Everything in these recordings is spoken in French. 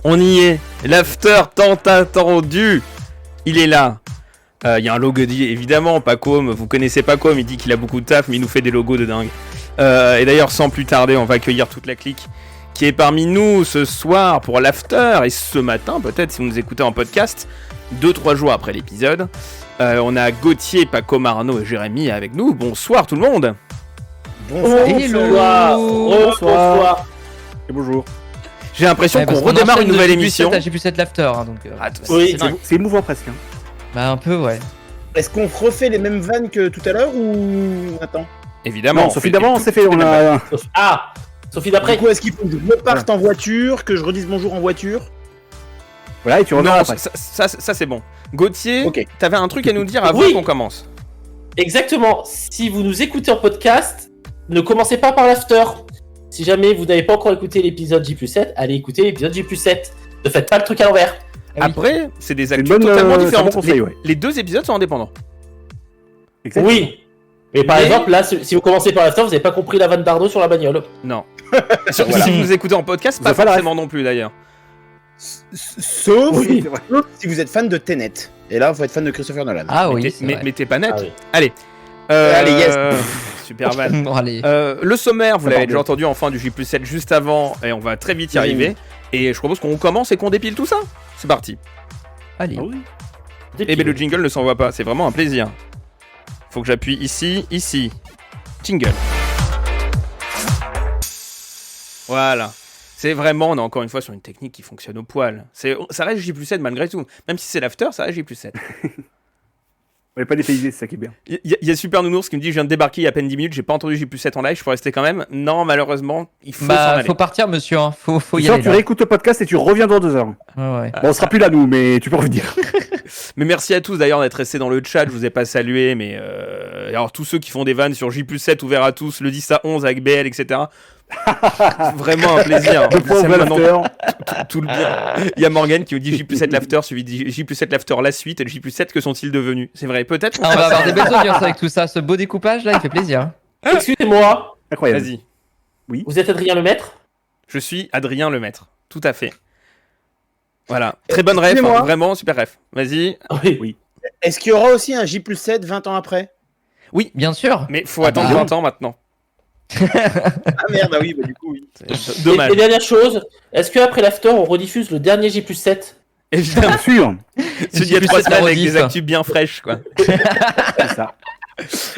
On y est. L'after tant attendu. Il est là. Il y a un logo dit évidemment, Pacôme. Vous connaissez Pacôme, il dit qu'il a beaucoup de taf, mais il nous fait des logos de dingue. Et d'ailleurs, sans plus tarder, on va accueillir toute la clique qui est parmi nous ce soir pour l'after. Et ce matin, peut-être, si vous nous écoutez en podcast, 2-3 jours après l'épisode. On a Gauthier, Pacôme, Arnaud et Jérémy avec nous. Bonsoir tout le monde. Bonsoir. Bonsoir. Et bonjour. J'ai l'impression qu'on redémarre une nouvelle émission. J'ai pu cette l'after, hein, donc. Oui, c'est émouvant presque. Hein. Bah un peu, ouais. Est-ce qu'on refait les mêmes vannes que tout à l'heure ou attends? Évidemment. Non, Sophie d'avant, c'est fait. On a. Ah, Sophie d'après. Du coup, est-ce qu'il faut que je reparte en voiture, que je redise bonjour en voiture? Voilà, et tu reviens après. Ça c'est bon. Gauthier, Ok. t'avais un truc à nous dire avant qu'on commence. Exactement. Si vous nous écoutez en podcast, ne commencez pas par l'after. Si jamais vous n'avez pas encore écouté l'épisode J+7, allez écouter l'épisode J+7. Ne faites pas le truc à l'envers. Après, c'est des actus bonne, totalement c'est un différentes. bon conseil, ouais. Les deux épisodes sont indépendants. Exactement. Oui. Mais par exemple, là, si vous commencez par l'after, vous n'avez pas compris la vanne d'Arnaud sur la bagnole. Non. Voilà. Si vous nous écoutez en podcast, Vous pas avez pas la forcément non plus d'ailleurs. Sauf Oui, c'est vrai. si vous êtes fan de Tenet. Et là, faut être fan de Christopher Nolan. Ah Mais oui, t'es- c'est mais, vrai. mais t'es pas net. Ah oui. Allez. Allez, yes. Super van. Bon, allez. Le sommaire, vous Ça l'avez part déjà bien. entendu en fin du J+7 juste avant, et on va très vite y arriver. Et je propose qu'on commence et qu'on dépile tout ça. C'est parti. Allez. Ah oui. Eh ben le jingle ne s'envoie pas, c'est vraiment un plaisir. Faut que j'appuie ici. Jingle. Voilà. C'est vraiment, on est encore une fois sur une technique qui fonctionne au poil. Ça reste J+7 malgré tout. Même si c'est l'after, ça reste J+7. On n'est pas dépaysé, c'est ça qui est bien. Il y a Super Nounours qui me dit je viens de débarquer il y a à peine 10 minutes, j'ai pas entendu J+7 en live, je peux rester quand même. Non, malheureusement, il faut s'en Bah, aller. faut partir, monsieur. Hein. Faut y Sinon, aller. tu Là. réécoutes le podcast et tu reviens dans 2 heures. Ouais, ouais. Bon, on sera plus là, nous, mais tu peux revenir. Mais merci à tous d'ailleurs d'être restés dans le chat, je vous ai pas salué, mais alors tous ceux qui font des vannes sur J+7 ouverts à tous, le 10 à 11 avec BL, etc. Vraiment un plaisir. Le point C'est ouvert maintenant l'after. tout le bien. Il y a Morgan qui nous dit J+7 l'after, suivi de J+7 l'after la suite, et le J+7 que sont-ils devenus? C'est vrai, peut-être qu'on Ah, on va fera avoir ça. des belles audiences avec tout ça. Ce beau découpage là, il fait plaisir. Hein. Excusez-moi, Incroyable. Vas-y, vous êtes Adrien Lemaître? je suis Adrien Lemaître, tout à fait. Voilà, très bonne ref, Excusez-moi. vraiment super ref. Vas-y, Oui. Est-ce qu'il y aura aussi un J+7 20 ans après? Bien sûr. mais faut Ah attendre bah. 20 ans maintenant. Ah merde, ah oui, bah du coup, oui. Dommage. Et dernière chose, est-ce qu'après l'after, on rediffuse le dernier J+7? Évidemment, Bien sûr. celui d'il y a J+7 3 semaines avec rediff. des actus bien fraîches, quoi. C'est ça.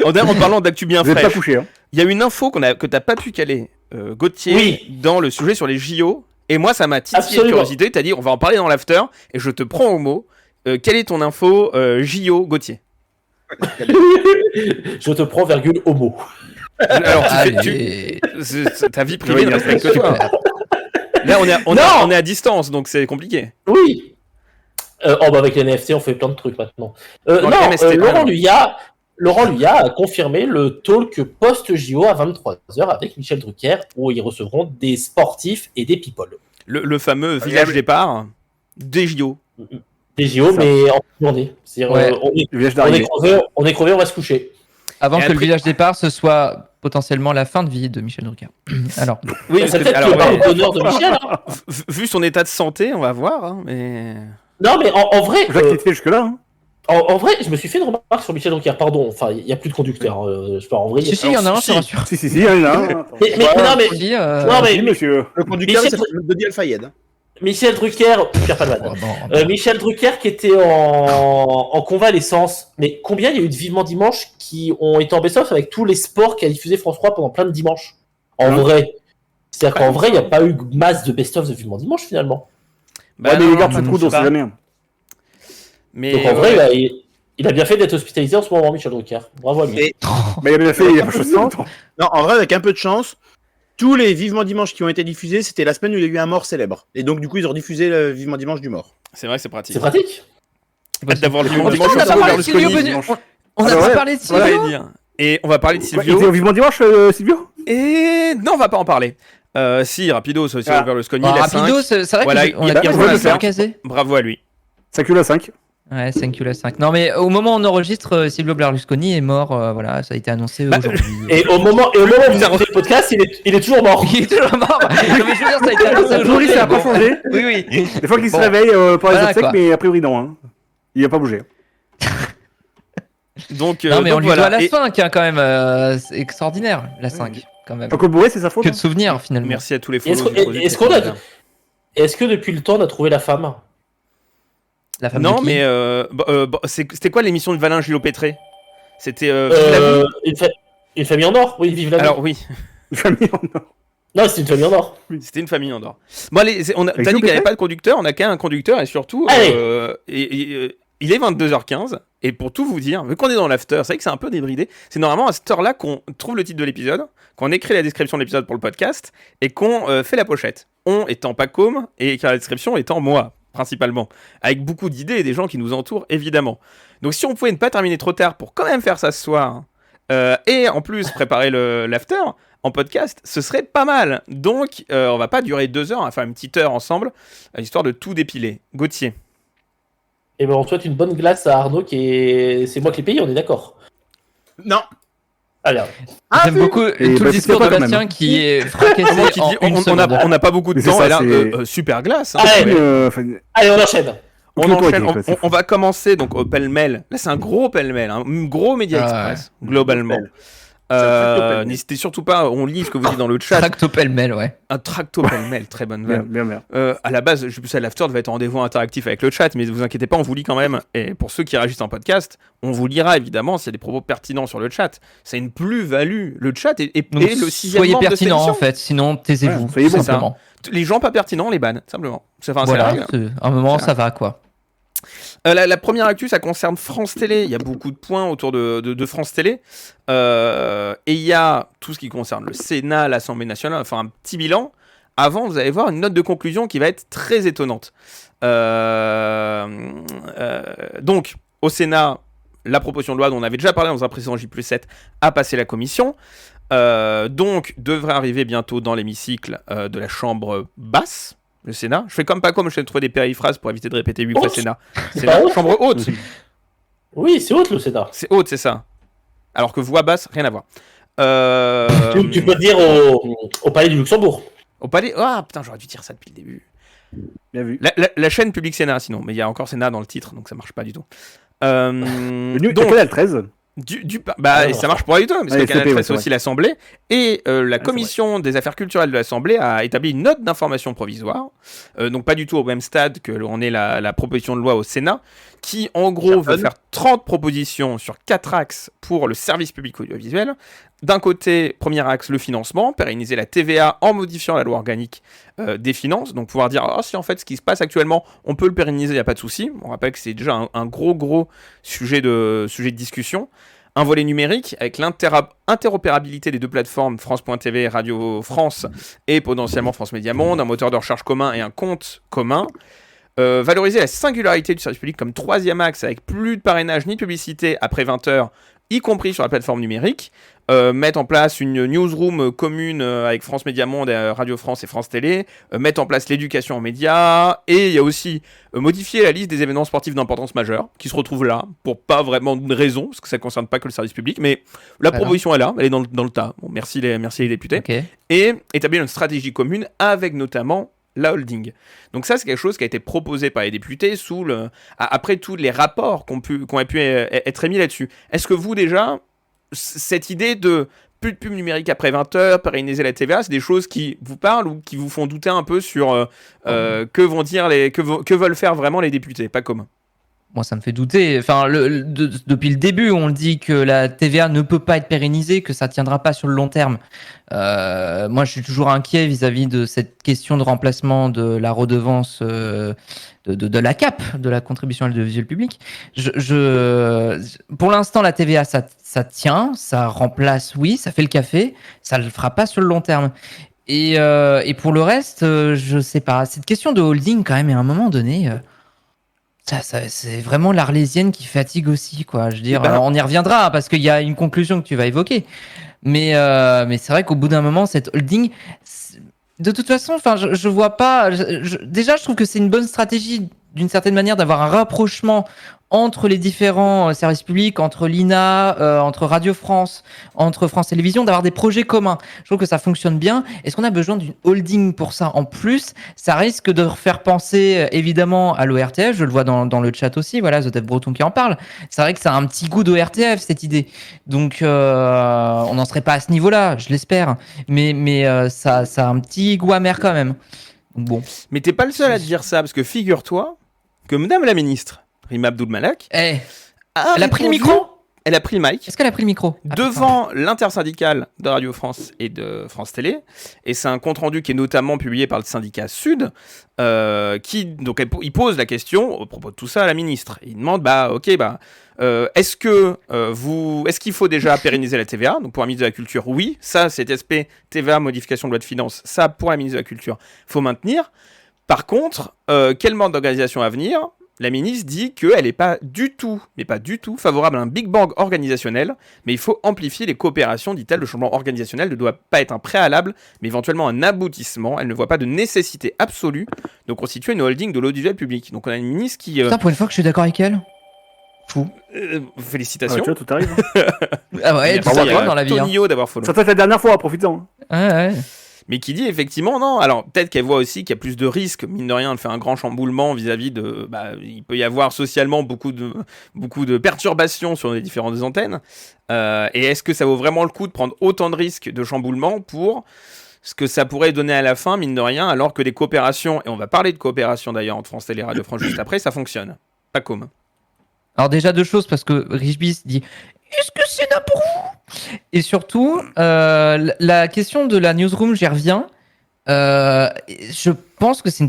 En parlant d'actus bien Vous n'êtes pas fraîches, couché. Hein. il y a une info que t'as pas pu caler, Gauthier, Oui. dans le sujet sur les JO. Et moi, ça m'a titillé de Absolument. curiosité. T'as dit, on va en parler dans l'after. Et je te prends au mot. Quelle est ton info JO, Gauthier? Je te prends, homo. Alors, Allez. ta vie privée ne respecte que toi. Là, on est à distance, donc c'est compliqué. Oui. Bah avec les NFT, on fait plein de trucs maintenant. Dans les MST, Laurent Luyat a confirmé le talk post-JO à 23h avec Michel Drucker, où ils recevront des sportifs et des people. Le fameux village départ des JO. Des JO, Ça. mais en journée. C'est-à-dire, Ouais. Le village on est d'arrivée. crevé, on va se coucher. Avant Et que après- le village départ, ce soit potentiellement la fin de vie de Michel Drucker. Alors. Oui, C'est parce que- peut-être alors, le ouais, bar d'honneur de Michel. Hein. vu son état de santé, on va voir. Hein, mais Non, mais en vrai, Jacques était jusque-là. Hein. en vrai, je me suis fait une remarque sur Michel Drucker. Pardon, enfin, il n'y a plus de conducteur. Je pars en vrai. Si, il y en a un, je te rassure. Si, il y en a un. Attends. Mais non, mais Je te le dis, non, mais Si, monsieur. Le conducteur, Michel- c'est Dodi Al-Fayed. hein. Michel Drucker, Pierre Palmade. oh, bon. Michel Drucker qui était en convalescence. Mais combien il y a eu de Vivement Dimanche qui ont été en best-of avec tous les sports qu'a diffusé France 3 pendant plein de dimanches? En Hein vrai. C'est-à-dire qu'en vrai, il n'y a pas eu masse de best-of de Vivement Dimanche finalement. bah Ouais, mais non, les gardes bah sous le non, coude, je on sais sait pas. jamais. Mais Donc en vrai, il a bien fait d'être hospitalisé en ce moment, Michel Drucker. Bravo à lui. Et- Mais il a bien fait, il a pas chose d'autre. Non, en vrai, avec un peu de chance, tous les Vivement Dimanche qui ont été diffusés, c'était la semaine où il y a eu un mort célèbre. Et donc, du coup, ils ont diffusé le Vivement Dimanche du mort. c'est vrai que c'est pratique. C'est pratique. Hâte d'avoir le Oh, vivant Putain, dimanche on a sur pas parlé de Berlusconi. Silvio dimanche. On a Ah pas ouais. parlé de C'est ce que Silvio. j'allais dire. Et on va parler de Ouais, il était Silvio. au vivement dimanche, Silvio. Et non, on va pas en parler. Si, rapido, sur Ah. Berlusconi, Bon, la rapido, 5. c'est vrai Voilà, qu'on il a a bien bien joué joué à à faire cinq. casé. Bravo à lui. 5 à 5. Ouais, thank you la 5. Non, mais au moment où on enregistre, Silvio Berlusconi est mort. Voilà, ça a été annoncé aujourd'hui. Et au moment où vous écoutez le podcast, il est toujours mort. Il est toujours mort. Non, mais je veux dire, ça a été annoncé A priori, aujourd'hui. ça n'a pas bon. changé. Oui. Des fois qu'il Bon. se réveille pour les Voilà, obsèques, quoi. mais a priori non. Hein. Il n'a pas bougé. Donc, Non, mais donc on lui voilà. doit la Et 5, hein, quand même. C'est extraordinaire, la 5, quand même. Jean-Claude Bourré, c'est sa faute. Que hein. de souvenirs, finalement. merci à tous les Est-ce follow. qu'on- est-ce que depuis le temps, on a trouvé la femme? La femme Non, de qui mais c'était quoi l'émission de Valin Gillot-Pétré? C'était Vive la vie. Une famille en or? Oui, vive la vie. Alors oui, Une famille en or. Non, c'est une famille en or. c'était une famille en or. Bon allez, t'as dit qu'il n'y avait Gillot-Pétré pas de conducteur, on a qu'un conducteur et surtout, Allez. il est 22h15 et pour tout vous dire, vu qu'on est dans l'after, c'est vrai que c'est un peu débridé, c'est normalement à cette heure-là qu'on trouve le titre de l'épisode, qu'on écrit la description de l'épisode pour le podcast et qu'on fait la pochette. On étant Pacôme et la description étant moi, principalement. Avec beaucoup d'idées et des gens qui nous entourent, évidemment. Donc si on pouvait ne pas terminer trop tard pour quand même faire ça ce soir, et en plus préparer l'after en podcast, ce serait pas mal. Donc on va pas durer 2 heures, on va faire une petite heure ensemble, histoire de tout dépiler. Gauthier. Et ben, on souhaite une bonne glace à Arnaud c'est moi qui l'ai payé, on est d'accord. Non. Allez. J'aime beaucoup Et tout bah, le discours c'était de pas quand Bastien même. qui est fracassé Comment qui en dit, une seconde. on n'a pas beaucoup de Mais c'est temps, ça, et là, c'est- super glace. Hein. Allez, Allez, on enchaîne. On aucune enchaîne, autorité, quoi, c'est on va commencer donc au pêle-mêle. Là, c'est un gros pêle-mêle, un gros Média Ah Express, globalement. C'est un tracto pêle-mêle. N'hésitez surtout pas, on lit ce que vous dites dans le chat. Tracto pêle-mêle, ouais. Un tracto pêle-mêle, très bonne Bien, vanne. bien. À la base, je sais, l'after devait être un rendez-vous interactif avec le chat, mais vous inquiétez pas, on vous lit quand même. Et pour ceux qui réagissent en podcast, on vous lira évidemment s'il y a des propos pertinents sur le chat. C'est une plus-value. Le chat est Donc, le sixième soyez membre de cette pertinent, émission. en fait. Sinon, taisez-vous. Ouais, soyez tout bon. simplement. Les gens pas pertinents, on les banne, simplement. C'est la Voilà, règle. à un moment, C'est ça va, quoi. La première actu, ça concerne France Télé. Il y a beaucoup de points autour de France Télé. Et il y a tout ce qui concerne le Sénat, l'Assemblée nationale, enfin un petit bilan. Avant, vous allez voir une note de conclusion qui va être très étonnante. Donc, au Sénat, la proposition de loi dont on avait déjà parlé dans un précédent J+7 a passé la commission. Donc, devrait arriver bientôt dans l'hémicycle de la chambre basse. Le Sénat. Je fais comme pas comme je vais trouver des périphrases pour éviter de répéter 8 fois Haute. Sénat. C'est Sénat, pas haute. chambre haute. Oui, c'est haute le Sénat. C'est haute, c'est ça. Alors que voix basse, rien à voir. Tu peux dire au Palais du Luxembourg. Au palais. Ah putain, j'aurais dû dire ça depuis le début. Bien vu. La chaîne Public Sénat, sinon. Mais il y a encore Sénat dans le titre, donc ça marche pas du tout. Le Donc, Canal 13. bah, ça marche pas du tout, parce que Ouais, le Canal FCP, 13, ouais, c'est aussi l'Assemblée. Et la commission des affaires culturelles de l'Assemblée a établi une note d'information provisoire, donc pas du tout au même stade que l'on est la proposition de loi au Sénat, qui en gros veut faire 30 propositions sur 4 axes pour le service public audiovisuel. D'un côté, premier axe, le financement, pérenniser la TVA en modifiant la loi organique des finances, donc pouvoir dire, oh, si en fait ce qui se passe actuellement, on peut le pérenniser, il n'y a pas de souci. On rappelle que c'est déjà un gros sujet de discussion. Un volet numérique avec l'interopérabilité des deux plateformes France.tv, Radio France et potentiellement France Média Monde, un moteur de recherche commun et un compte commun. Valoriser la singularité du service public comme troisième axe avec plus de parrainage ni de publicité après 20h, y compris sur la plateforme numérique. Mettre en place une newsroom commune avec France Média Monde, Radio France et France Télé, mettre en place l'éducation en médias, et il y a aussi modifier la liste des événements sportifs d'importance majeure, qui se retrouvent là, pour pas vraiment de raison, parce que ça ne concerne pas que le service public, mais la proposition est là, elle est dans le tas. Bon, merci les députés. Okay. Et établir une stratégie commune avec notamment la holding. Donc ça, c'est quelque chose qui a été proposé par les députés après tous les rapports qui ont pu être émis là-dessus. Est-ce que vous, déjà, cette idée de plus de pub numérique après 20h, pérenniser la TVA, c'est des choses qui vous parlent ou qui vous font douter un peu sur que vont dire que veulent faire vraiment les députés, pas comme. Moi, ça me fait douter. Enfin, depuis le début, on dit que la TVA ne peut pas être pérennisée, que ça tiendra pas sur le long terme. Moi, je suis toujours inquiet vis-à-vis de cette question de remplacement de la redevance de la CAP, de la contribution à l'audiovisuel public. Pour l'instant, la TVA, ça tient, ça remplace, oui, ça fait le café, ça le fera pas sur le long terme. Et pour le reste, je sais pas. Cette question de holding, quand même, à un moment donné. Ça, c'est vraiment l'Arlésienne qui fatigue aussi, quoi. Je veux dire, alors on y reviendra parce qu'il y a une conclusion que tu vas évoquer. Mais c'est vrai qu'au bout d'un moment, cette holding, de toute façon, enfin, je vois pas. Déjà, je trouve que c'est une bonne stratégie d'une certaine manière d'avoir un rapprochement entre les différents services publics, entre l'INA, entre Radio France, entre France Télévisions, d'avoir des projets communs. Je trouve que ça fonctionne bien. Est-ce qu'on a besoin d'une holding pour ça? En plus, ça risque de faire penser évidemment à l'ORTF. Je le vois dans le chat aussi. Voilà, The Dev Breton qui en parle. C'est vrai que ça a un petit goût d'ORTF cette idée. Donc, on n'en serait pas à ce niveau-là, je l'espère. Mais ça a un petit goût amer quand même. Bon. Mais t'es pas le seul à te dire ça, parce que figure-toi que Madame la Ministre, Rima Abdul-Malak, Elle a pris le répondu- micro? Elle a pris le mic Est-ce qu'elle a pris le micro? devant l'intersyndicale de Radio France et de France Télé, et c'est un compte-rendu qui est notamment publié par le syndicat Sud, il pose la question au propos de tout ça à la ministre. Il demande, est-ce qu'il faut déjà pérenniser la TVA? Donc pour la ministre de la Culture, oui, ça, cet aspect TVA, modification de loi de finances, ça, pour la ministre de la Culture, faut maintenir. Par contre, quel mode d'organisation à venir? La ministre dit qu'elle n'est pas du tout, mais pas du tout, favorable à un Big Bang organisationnel, mais il faut amplifier les coopérations, dit-elle. Le changement organisationnel ne doit pas être un préalable, mais éventuellement un aboutissement. Elle ne voit pas de nécessité absolue de constituer une holding de l'audiovisuel public. Donc on a une ministre qui... Putain, pour une fois que je suis d'accord avec elle. Fou. félicitations. Tu vois, tout arrive. Ah ouais, tout Merci ça à dans la vie. Hein. Tonio d'avoir follow. Ça peut être la dernière fois, profitons. Ouais. Mais qui dit effectivement non. Alors peut-être qu'elle voit aussi qu'il y a plus de risques, mine de rien, de faire un grand chamboulement vis-à-vis de. Il peut y avoir socialement beaucoup de perturbations sur les différentes antennes. Et est-ce que ça vaut vraiment le coup de prendre autant de risques de chamboulement pour ce que ça pourrait donner à la fin, mine de rien, alors que les coopérations, et on va parler de coopération d'ailleurs entre France Télé et Radio France juste après, ça fonctionne. Pas comme. Alors déjà deux choses, parce que Richbis dit « Est-ce que c'est là pour vous ?» Et surtout, la question de la newsroom, j'y reviens. Je pense que c'est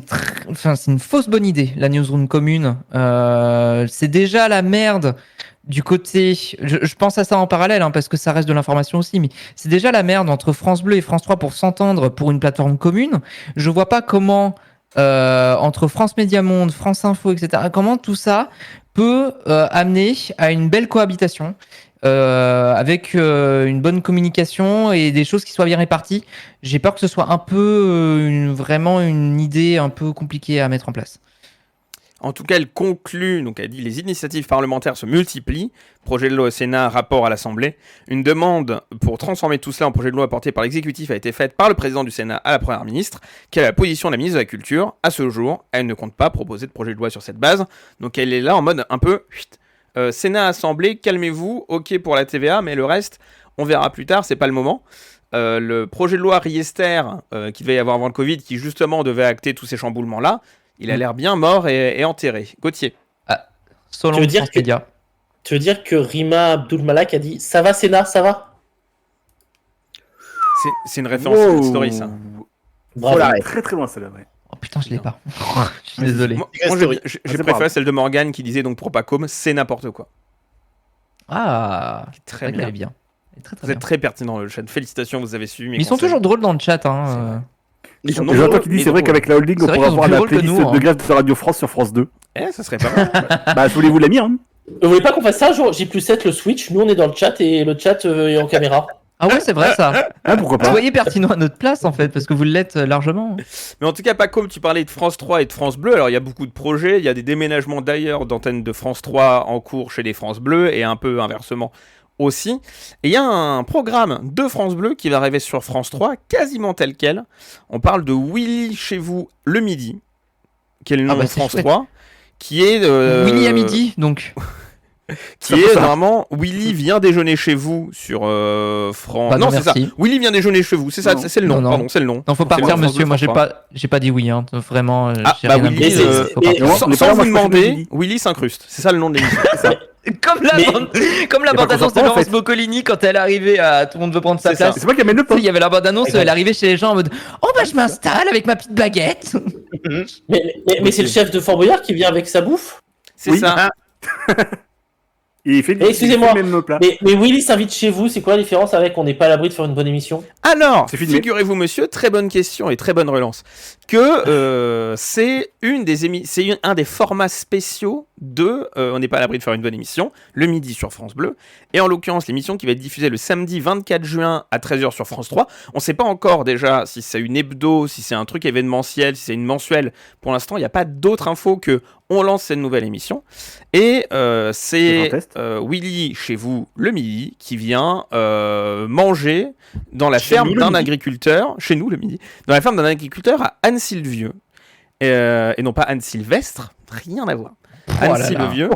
une fausse bonne idée, la newsroom commune. C'est déjà la merde du côté... Je pense à ça en parallèle, hein, parce que ça reste de l'information aussi, mais c'est déjà la merde entre France Bleu et France 3 pour s'entendre pour une plateforme commune. Je vois pas comment, entre France Média Monde, France Info, etc., comment tout ça peut amener à une belle cohabitation avec une bonne communication et des choses qui soient bien réparties. J'ai peur que ce soit un peu vraiment une idée un peu compliquée à mettre en place. En tout cas, elle conclut, donc elle dit les initiatives parlementaires se multiplient, projet de loi au Sénat, rapport à l'Assemblée. Une demande pour transformer tout cela en projet de loi porté par l'exécutif a été faite par le président du Sénat à la première ministre. Quelle est la position de la ministre de la Culture? À ce jour, elle ne compte pas proposer de projet de loi sur cette base. Donc elle est là en mode un peu Sénat, Assemblée, calmez-vous, ok pour la TVA, mais le reste, on verra plus tard, c'est pas le moment. Le projet de loi Riester, qui devait y avoir avant le Covid, qui justement devait acter tous ces chamboulements-là, il a l'air bien mort et enterré. Gauthier. Selon France Média. Tu veux dire que Rima Abdul-Malak a dit « Ça va Sénat, ça va ?» C'est une référence à cette story, ça. Bravo. Très très loin celle-là, ouais. Oh putain, je l'ai pas. Je suis désolé. Moi, story. j'ai c'est préféré grave. celle de Morgane qui disait donc Propacom, c'est n'importe quoi. Ah, Très très bien. bien. Très, très Vous bien. êtes très pertinent dans le chat. Félicitations, vous avez suivi mes Mais ils sont conseils. toujours drôles dans le chat. Hein. Ils sont Non, Et non, j'entends qui dit mais c'est vrai drôle. qu'avec la holding, C'est on vrai pourra qu'ils ont voir plus la drôle que playlist nous, hein. de grève de Radio France sur France 2. Ça serait pas mal. Bah, voulez-vous la mienne, hein. Vous voulez pas qu'on fasse ça un jour? J+7 le Switch, nous on est dans le chat et le chat est en caméra. Ah ouais, c'est vrai ça. Hein, pourquoi Vous pas? voyez pertinent à notre place en fait, parce que vous l'êtes largement. Mais en tout cas, Paco, tu parlais de France 3 et de France Bleu. Alors, il y a beaucoup de projets. Il y a des déménagements d'ailleurs d'antennes de France 3 en cours chez les France Bleu et un peu inversement aussi. Et il y a un programme de France Bleu qui va arriver sur France 3, quasiment tel quel. On parle de Willy chez vous le midi, qui est le nom Ah bah, de c'est France chouette. 3, qui est... Willy à midi, donc. Qui est normalement Willy vient déjeuner chez vous sur France. Bah non, non, c'est ça. merci. Willy vient déjeuner chez vous. C'est ça, Non. c'est le nom. Non. Pardon, c'est le nom. Non, faut C'est partir, le nom de monsieur. France Moi, Bleu. j'ai pas dit oui. Hein. Vraiment, j'ai bah rien à Willy, me dire. mais Faut c'est- partir. Non, Sans, on est sans pas là, vous moi, je préfère demander, Willy. Willy s'incruste. C'est ça le nom de l'émission. C'est ça. Comme la Mais- bande, comme la Y a pas bande-annonce de consentement, en Laurence fait. Boccolini quand elle arrivait à Tout le monde veut prendre sa C'est ça. place. C'est moi qui amène le Tu sais, pain. il y avait la bande-annonce, Exact. elle arrivait chez les gens en mode oh bah je m'installe avec ma petite baguette. Mais c'est le chef de Fort Boyard qui vient avec sa bouffe. C'est Oui. ça. Et il fait Excusez-moi, il fait le même plat. Mais Willy s'invite chez vous, c'est quoi la différence avec on n'est pas à l'abri de faire une bonne émission? Alors, C'est filmé. figurez-vous, monsieur, très bonne question et très bonne relance, que c'est un des formats spéciaux de On n'est pas à l'abri de faire une bonne émission, le midi sur France Bleu, et en l'occurrence, l'émission qui va être diffusée le samedi 24 juin à 13h sur France 3. On ne sait pas encore déjà si c'est une hebdo, si c'est un truc événementiel, si c'est une mensuelle. Pour l'instant, il n'y a pas d'autre info que on lance cette nouvelle émission. Et c'est Un test. Willy, chez vous, le midi, qui vient manger dans la Chez ferme nous, le d'un midi. agriculteur, chez nous le midi, dans la ferme d'un agriculteur à Anne-Sylvieux. Et non pas Anne-Sylvestre, rien à voir. Oh là là. Anne-Sylvieux.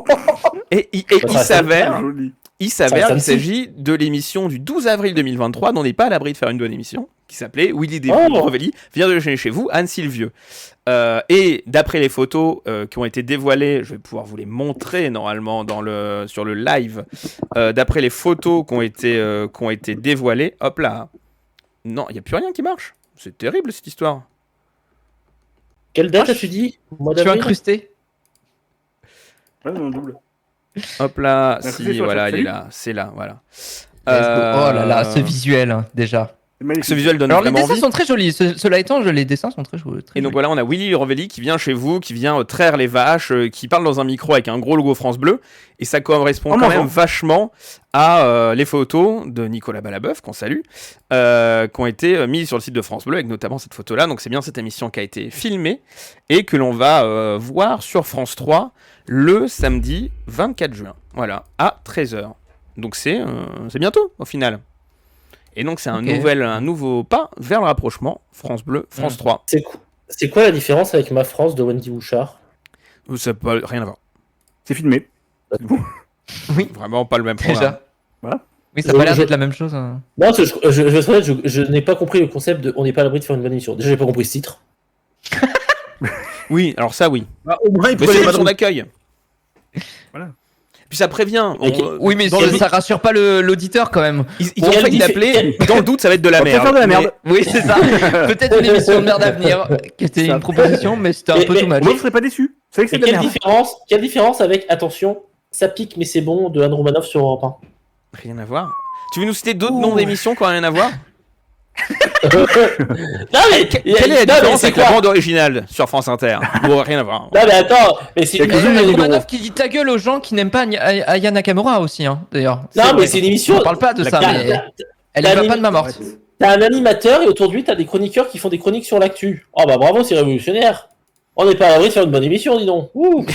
Et il Ça, s'avère... Joli. Il s'avère Ça, qu'il ça me s'agit de l'émission du 12 avril 2023, dont on n'est pas à l'abri de faire une bonne émission, qui s'appelait Willy Revelli vient de chez vous, Anne-Sylvieux. Et d'après les photos qui ont été dévoilées, je vais pouvoir vous les montrer normalement sur le live, d'après les photos qui ont été dévoilées, hop là, non, il n'y a plus rien qui marche. C'est terrible cette histoire. Quelle date as-tu dit? Mois Je suis d'avril. incrusté. Ouais, dans le double. Hop là, Merci, si, sur voilà, la il est salut. là, c'est là, voilà. Let's go. Oh là là, ce Euh, visuel, hein, déjà. C'est magnifique. Ce visuel donne Alors, les vraiment dessins envie. sont très jolis. Cela étant, les dessins sont très jolis. Et donc voilà, on a Willy Revelli qui vient chez vous, qui vient traire les vaches, qui parle dans un micro avec un gros logo France Bleu. Et ça correspond En quand mangeant. même vachement à les photos de Nicolas Balabeuf, qu'on salue, qui ont été mises sur le site de France Bleu, avec notamment cette photo-là. Donc c'est bien cette émission qui a été filmée et que l'on va voir sur France 3 le samedi 24 juin. Voilà, à 13h. Donc c'est bientôt au final. Et donc c'est un nouveau pas vers le rapprochement France Bleu, France 3. C'est quoi la différence avec Ma France de Wendy Bouchard? Ça n'a pas rien à voir. C'est filmé. Oui, Vraiment pas le même programme. déjà. Voilà. Oui, ça a pas l'air d'être la même chose. Hein. Non, parce que je vais être honnête, je n'ai pas compris le concept de on n'est pas à l'abri de faire une bonne émission. Déjà, j'ai pas compris ce titre. Oui, alors ça oui. Bah, au moins, il Mais prenait c'est pas son de accueil. Voilà. Puis ça prévient. Oui, mais dans ça rassure pas l'auditeur quand même. Ils ont failli l'appeler. Dans le doute, ça va être de la On peut merde. faire de la Mais- merde. Oui, c'est ça. Peut-être une émission de merde à venir, qui était Ça. une proposition, mais c'était un peu Mais- too much. Moi, je serais pas déçu. C'est vrai que c'est Mais de la merde. quelle différence avec, attention, ça pique mais c'est bon de Anne Romanoff sur Europe 1? Rien à voir. Tu veux nous citer d'autres noms d'émissions qui n'ont rien à voir? Non mais Quelle est la non, mais différence c'est avec la quoi? bande originale sur France Inter? Bon, rien à voir. Non mais attends, mais c'est Il y a une que émission. Julien Ligneron. Romanov qui dit ta gueule aux gens qui n'aiment pas Aya Nakamura aussi, hein, d'ailleurs. Non mais c'est une émission. On parle pas de ça, T'as- mais t'as- elle t'as y va un pas de ma morte. T'as un animateur et autour de lui t'as des chroniqueurs qui font des chroniques sur l'actu. Oh bah bravo, c'est révolutionnaire. On n'est pas à l'abri de faire une bonne émission, dis donc. Ouh.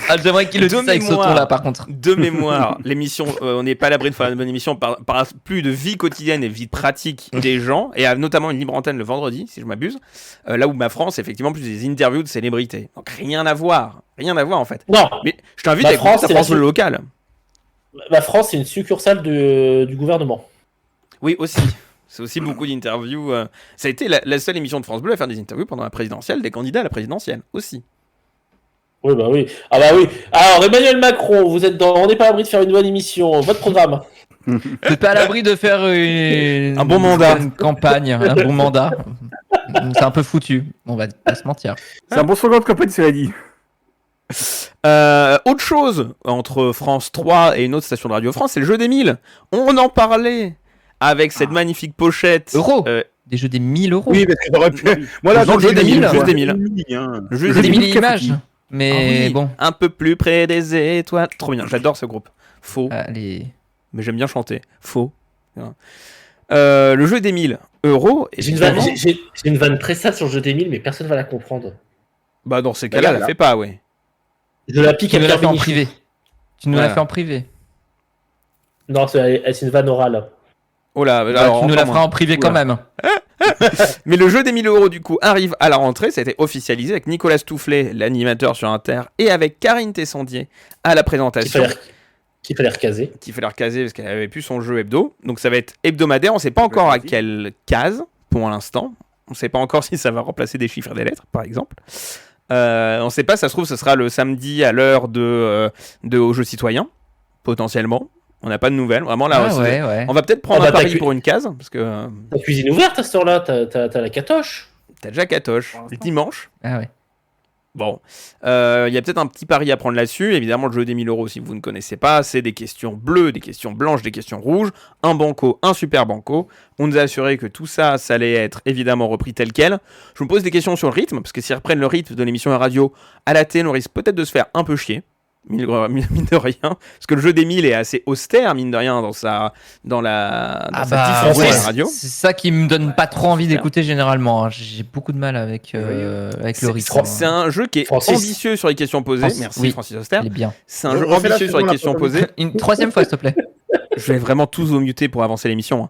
Ah, j'aimerais qu'il le De dise avec ce mémoire. ton-là, par contre. De mémoire, l'émission, on n'est pas à l'abri de faire une bonne émission, par plus de vie quotidienne et vie pratique des gens, et a notamment une libre antenne le vendredi, si je m'abuse, là où Ma France, effectivement, plus des interviews de célébrités. Donc rien à voir en fait. Non, Mais je t'invite Ma à écouter France, ta c'est France la- Bleu locale. la France c'est une succursale du gouvernement. Oui, aussi. C'est aussi beaucoup d'interviews. Ça a été la seule émission de France Bleu à faire des interviews pendant la présidentielle des candidats à la présidentielle aussi. Oui bah oui. Ah bah oui. Alors Emmanuel Macron, vous êtes dans on n'est pas à l'abri de faire une bonne émission. Votre programme. Vous n'êtes pas à l'abri de faire Un bon mandat. une campagne, un bon mandat. C'est un peu foutu, on va pas se mentir. C'est un bon slogan de campagne, c'est dit. Autre chose entre France 3 et une autre station de Radio France, c'est le jeu des 1000. On en parlait avec cette magnifique pochette. Euros. Euh, Des jeux des 1000 euros. Oui, parce que t'aurais pu. Moi, Dans le jeu des 1000, juste des 1000. Le jeu C'est des des 1000. 1000 images. Mais Ah oui, bon, un peu plus près des étoiles. Trop bien, j'adore ce groupe. Faux, allez. mais j'aime bien chanter. Faux. Le jeu des 1000 euros. J'ai une vanne, évidemment. j'ai une vanne très sale sur le jeu des 1000, mais personne va la comprendre. Bah dans ces cas-là, Regarde, la fais pas, ouais. Je la pique Tu à nous l'as Pierre fait en Bénichou. privé. Tu nous Voilà. l'as fait en privé. Non, c'est une vanne orale. Oh là, Bah, alors, tu nous encore la moins. feras en privé quand même. Mais le jeu des 1000 euros, du coup, arrive à la rentrée. Ça a été officialisé avec Nicolas Stoufflet, l'animateur sur Inter, et avec Karine Tessandier à la présentation. Qu'il fallait recaser. Qu'il fallait recaser parce qu'elle avait plus son jeu hebdo. Donc ça va être hebdomadaire. On ne sait pas encore à quelle case pour l'instant. On ne sait pas encore si ça va remplacer des chiffres et des lettres, par exemple. On ne sait pas, ça se trouve, ce sera le samedi à l'heure de Aux Jeux Citoyens, potentiellement. On n'a pas de nouvelles. Vraiment, là, Ah ouais. on va peut-être prendre Ah bah, un pari t'as pour une case, parce que Ta cuisine ouverte à cette heure-là, t'as la catoche. t'as déjà Catoche. Pour l'instant. C'est dimanche. Ah ouais. Bon, il y a peut-être un petit pari à prendre là-dessus. Évidemment, le jeu des 1000 euros, si vous ne connaissez pas, c'est des questions bleues, des questions blanches, des questions rouges, un banco, un super banco. On nous a assuré que tout ça, ça allait être évidemment repris tel quel. Je me pose des questions sur le rythme, parce que s'ils reprennent le rythme de l'émission à radio à la télé, on risque peut-être de se faire un peu chier. mine de rien, parce que le jeu des 1000 est assez austère, mine de rien, dans sa diffusion à la radio. C'est ça qui me donne pas trop envie d'écouter généralement. J'ai beaucoup de mal avec le rythme. C'est un jeu qui est ambitieux sur les questions posées. Merci Francis Auster. Il est bien. C'est un jeu ambitieux sur les questions posées. Une troisième fois, s'il te plaît. Je vais vraiment tous vous muter pour avancer l'émission.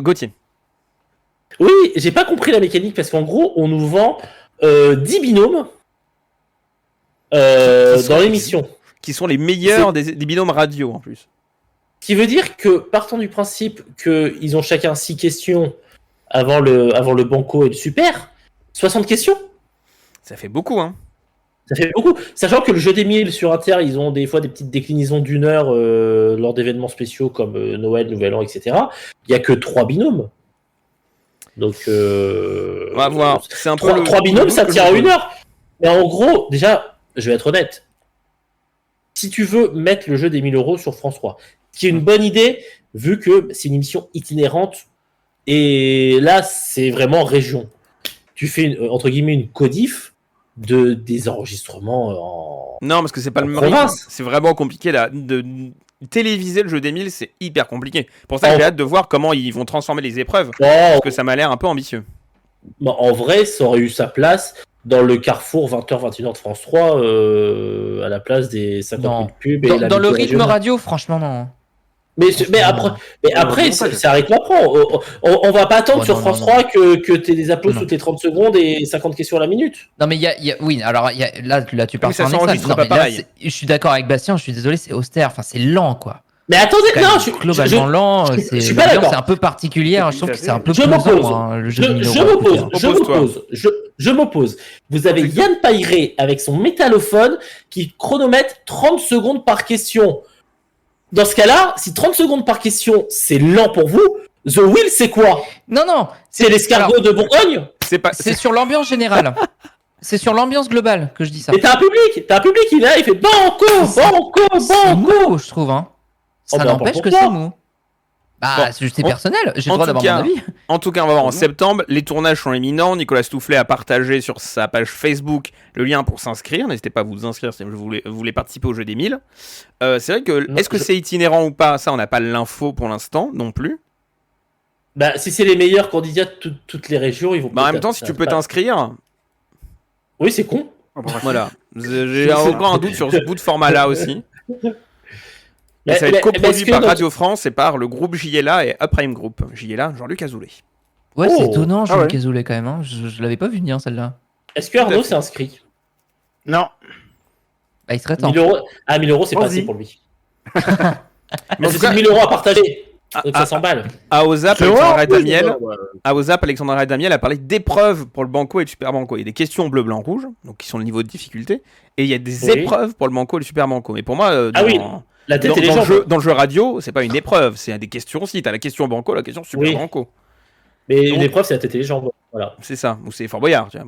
Gauthier. Oui, j'ai pas compris la mécanique parce qu'en gros, on nous vend 10 binômes dans l'émission. Qui sont les meilleurs des binômes radio en plus. Ce qui veut dire que, partant du principe qu'ils ont chacun 6 questions avant le banco et le super, 60 questions. Ça fait beaucoup, hein. Ça fait beaucoup. Sachant que le jeu des 1000 sur Inter, ils ont des fois des petites déclinaisons d'1 heure lors d'événements spéciaux comme Noël, Nouvel An, etc. Il n'y a que 3 binômes. Donc, on va voir. C'est un 3 binômes, ça tient à 1 heure. Mais en gros, déjà, je vais être honnête. Si tu veux mettre le jeu des 1000 € sur France 3, ce qui est une bonne idée, vu que c'est une émission itinérante, et là, c'est vraiment région. Tu fais, entre guillemets, une codif des enregistrements en... Non, parce que c'est pas le même province. rythme. C'est vraiment compliqué là. De téléviser le jeu des 1000, c'est hyper compliqué. Pour ça, j'ai hâte de voir comment ils vont transformer les épreuves. Parce que ça m'a l'air un peu ambitieux. Bah, en vrai, ça aurait eu sa place dans le carrefour 20h, 21h de France 3 à la place des 50 000 pubs. Et Dans le rythme radio, franchement, non. Mais après, ça rythme après. On va pas attendre sur France 3 que tu aies des applaudissements toutes les 30 secondes et 50 questions à la minute. Non, mais oui, alors là tu parles ça sur un extrême. s'enregistre pas pareil. Je suis d'accord avec Bastien, je suis désolé, c'est austère, enfin c'est lent quoi. Mais attendez, non, globalement lent, je suis pas d'accord. C'est un peu particulière, je trouve que c'est un peu je m'oppose. Vous avez Yann Pairé avec son métallophone qui chronomètre 30 secondes par question. Dans ce cas-là, si 30 secondes par question, c'est lent pour vous, The Wheel, c'est quoi? Non. C'est l'escargot de Bourgogne? C'est sur l'ambiance générale. C'est sur l'ambiance globale que je dis ça. Et t'as un public, il est là, il fait banco. C'est mou, je trouve, hein. Ça n'empêche que c'est mou. Bah, c'est personnel, j'ai le droit d'avoir mon avis. En tout cas, on va voir en septembre. Les tournages sont imminents. Nicolas Stoufflet a partagé sur sa page Facebook le lien pour s'inscrire. N'hésitez pas à vous inscrire si vous voulez participer au jeu des 1000. C'est vrai que, est-ce que c'est itinérant ou pas? Ça, on n'a pas l'info pour l'instant non plus. Bah, si c'est les meilleurs candidats de toutes les régions, ils vont. Bah, en même temps, si tu peux t'inscrire. Oui, c'est con. Voilà. J'ai encore un doute sur ce bout de format-là aussi. Mais ça va être coproduit par Radio France et par le groupe JLA et Upprime Group. JLA, Jean-Luc Azoulay. Ouais, c'est étonnant, Jean-Luc Azoulay quand même. Hein. Je l'avais pas vu venir celle-là. Est-ce que Arnaud s'est inscrit? Non. Bah, il serait temps. 1000 €. Ah, 1000 € c'est pas assez pour lui. Mais c'est 1000 € à partager. Donc ça s'emballe. À OZAP, Alexandra Damiel a parlé d'épreuves pour le banco et le super banco. Il y a des questions bleu, blanc, rouge, donc qui sont le niveau de difficulté, et il y a des épreuves pour le banco et le super banco. Mais pour moi, la tête et les jambes. Dans le jeu radio, c'est pas une épreuve, c'est des questions aussi. T'as la question banco, la question super banco. Mais une épreuve, c'est la tête et les jambes. Voilà. C'est ça, ou c'est Fort Boyard. Tu vois.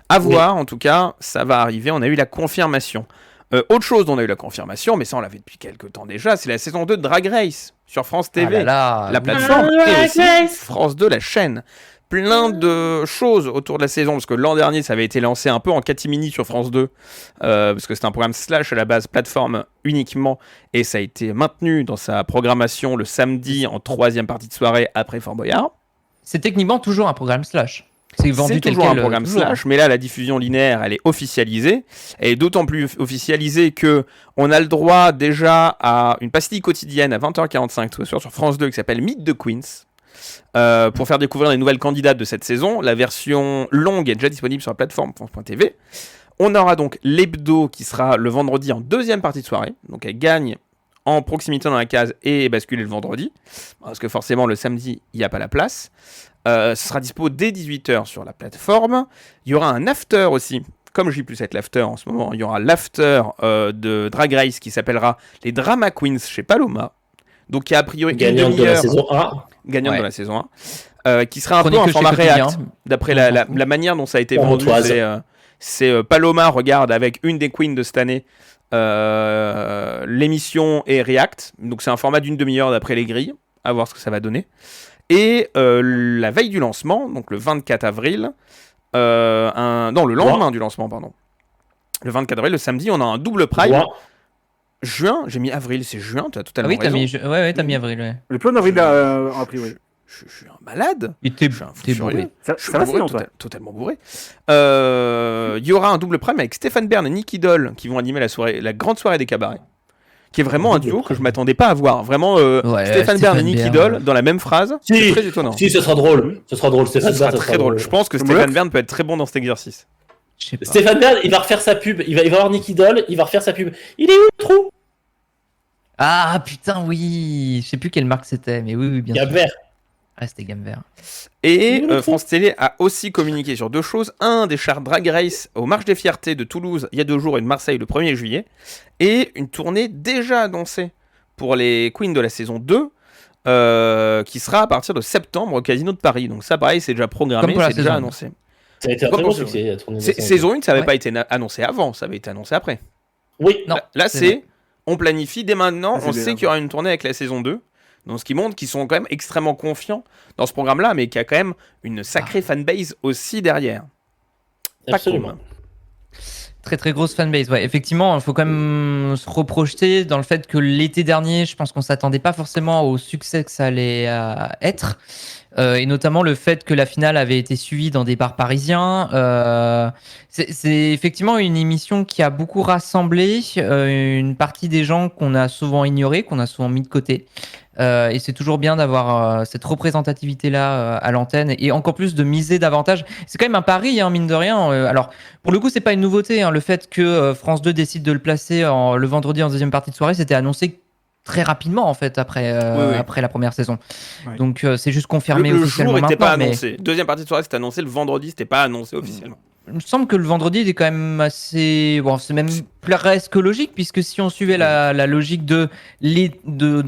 À voir, en tout cas, ça va arriver. On a eu la confirmation. Autre chose dont on a eu la confirmation, mais ça on l'avait depuis quelques temps déjà, c'est la saison 2 de Drag Race sur France TV, la plateforme, et aussi France 2, la chaîne. Plein de choses autour de la saison, parce que l'an dernier ça avait été lancé un peu en catimini sur France 2, parce que c'était un programme slash à la base plateforme uniquement, et ça a été maintenu dans sa programmation le samedi en 3e partie de soirée après Fort Boyard. C'est techniquement toujours un programme slash. C'est toujours un programme slash, mais là la diffusion linéaire elle est officialisée, et d'autant plus officialisée que on a le droit déjà à une pastille quotidienne à 20h45 tous les soirs sur France 2 qui s'appelle Meet the Queens, pour faire découvrir les nouvelles candidates de cette saison. La version longue est déjà disponible sur la plateforme France.tv. On aura donc l'hebdo qui sera le vendredi en 2e partie de soirée, donc elle gagne en proximité dans la case et basculer le vendredi, parce que forcément le samedi il n'y a pas la place. Ce sera dispo dès 18h sur la plateforme. Il y aura un after aussi, comme J+7 l'after en ce moment. Il y aura l'after de Drag Race qui s'appellera les Drama Queens chez Paloma. Donc qui a priori gagnante de la saison 1. Gagnante de la saison 1. Qui sera un peu en format React, d'après la manière dont ça a été vendu. C'est Paloma regarde avec une des queens de cette année l'émission et React. Donc c'est un format d'une demi-heure d'après les grilles. À voir ce que ça va donner. Et la veille du lancement, donc le 24 avril, le lendemain du lancement, pardon, Le 24 avril, le samedi, on a un double prime. Juin. Juin, j'ai mis avril, c'est juin, tu as Ah totalement oui, t'as raison. mis, t'as mis avril, ouais. Le plan d'avril en avril, oui. Je suis un malade. Et t'es Je suis un fou t'es furieux. bourré. Ça, Je suis ça va bourré, sinon, toi. totalement bourré. Il y aura un double prime avec Stéphane Bern et Nicky Doll qui vont animer la grande soirée des cabarets. Qui est vraiment un duo que je m'attendais pas à voir. Vraiment, Ouais, Stéphane Bern et Nicky Bern. Doll dans la même phrase. Si. C'est très étonnant. Si, ce sera drôle. Ce sera drôle. Ce Stéphane sera Bern, très drôle. Je pense que Comme Stéphane Lex. Bern peut être très bon dans cet exercice. Je sais pas. Stéphane Bern, il va refaire sa pub. Il va avoir Nicky Doll, il va refaire sa pub. Il est où le trou? Ah putain, oui. Je sais plus quelle marque c'était, mais oui, bien Gap sûr. vert. Ah, c'était Gamme Vert. Et Oui, France Télé a aussi communiqué sur deux choses. Un, des chars Drag Race au Marche des Fiertés de Toulouse il y a 2 jours et de Marseille le 1er juillet. Et une tournée déjà annoncée pour les Queens de la saison 2 qui sera à partir de septembre au Casino de Paris. Donc ça, pareil, c'est déjà programmé, Comme pour la c'est déjà saison. annoncé. Ça a été un Comme très bon pour succès. La tournée de C'est- saison. Saison 1, ça n'avait Ouais. pas été annoncé avant, ça avait été annoncé après. Oui. Non. Là, c'est c'est... On planifie dès maintenant, Ah, c'est on bien. sait qu'il y aura une tournée avec la saison 2. Donc ce qui montre qu'ils sont quand même extrêmement confiants dans ce programme-là, mais qu'il y a quand même une sacrée fanbase aussi derrière. Pas Absolument. con, hein. Très très grosse fanbase, ouais. Effectivement, il faut quand même se reprojeter dans le fait que l'été dernier, je pense qu'on s'attendait pas forcément au succès que ça allait être. Et notamment le fait que la finale avait été suivie dans des bars parisiens. C'est effectivement une émission qui a beaucoup rassemblé une partie des gens qu'on a souvent ignorés, qu'on a souvent mis de côté. Et c'est toujours bien d'avoir cette représentativité-là à l'antenne et encore plus de miser davantage. C'est quand même un pari, hein, mine de rien. Alors, pour le coup, c'est pas une nouveauté. Hein, le fait que France 2 décide de le placer le vendredi en deuxième partie de soirée, c'était annoncé très rapidement en fait après Oui. après la première saison. Ouais. Donc c'est juste confirmé Le officiellement jour n'était maintenant. pas Mais annoncé. Deuxième partie de soirée, c'était annoncé. Le vendredi, c'était pas annoncé officiellement. il me semble que le vendredi il est quand même assez bon, c'est même presque logique puisque si on suivait la logique de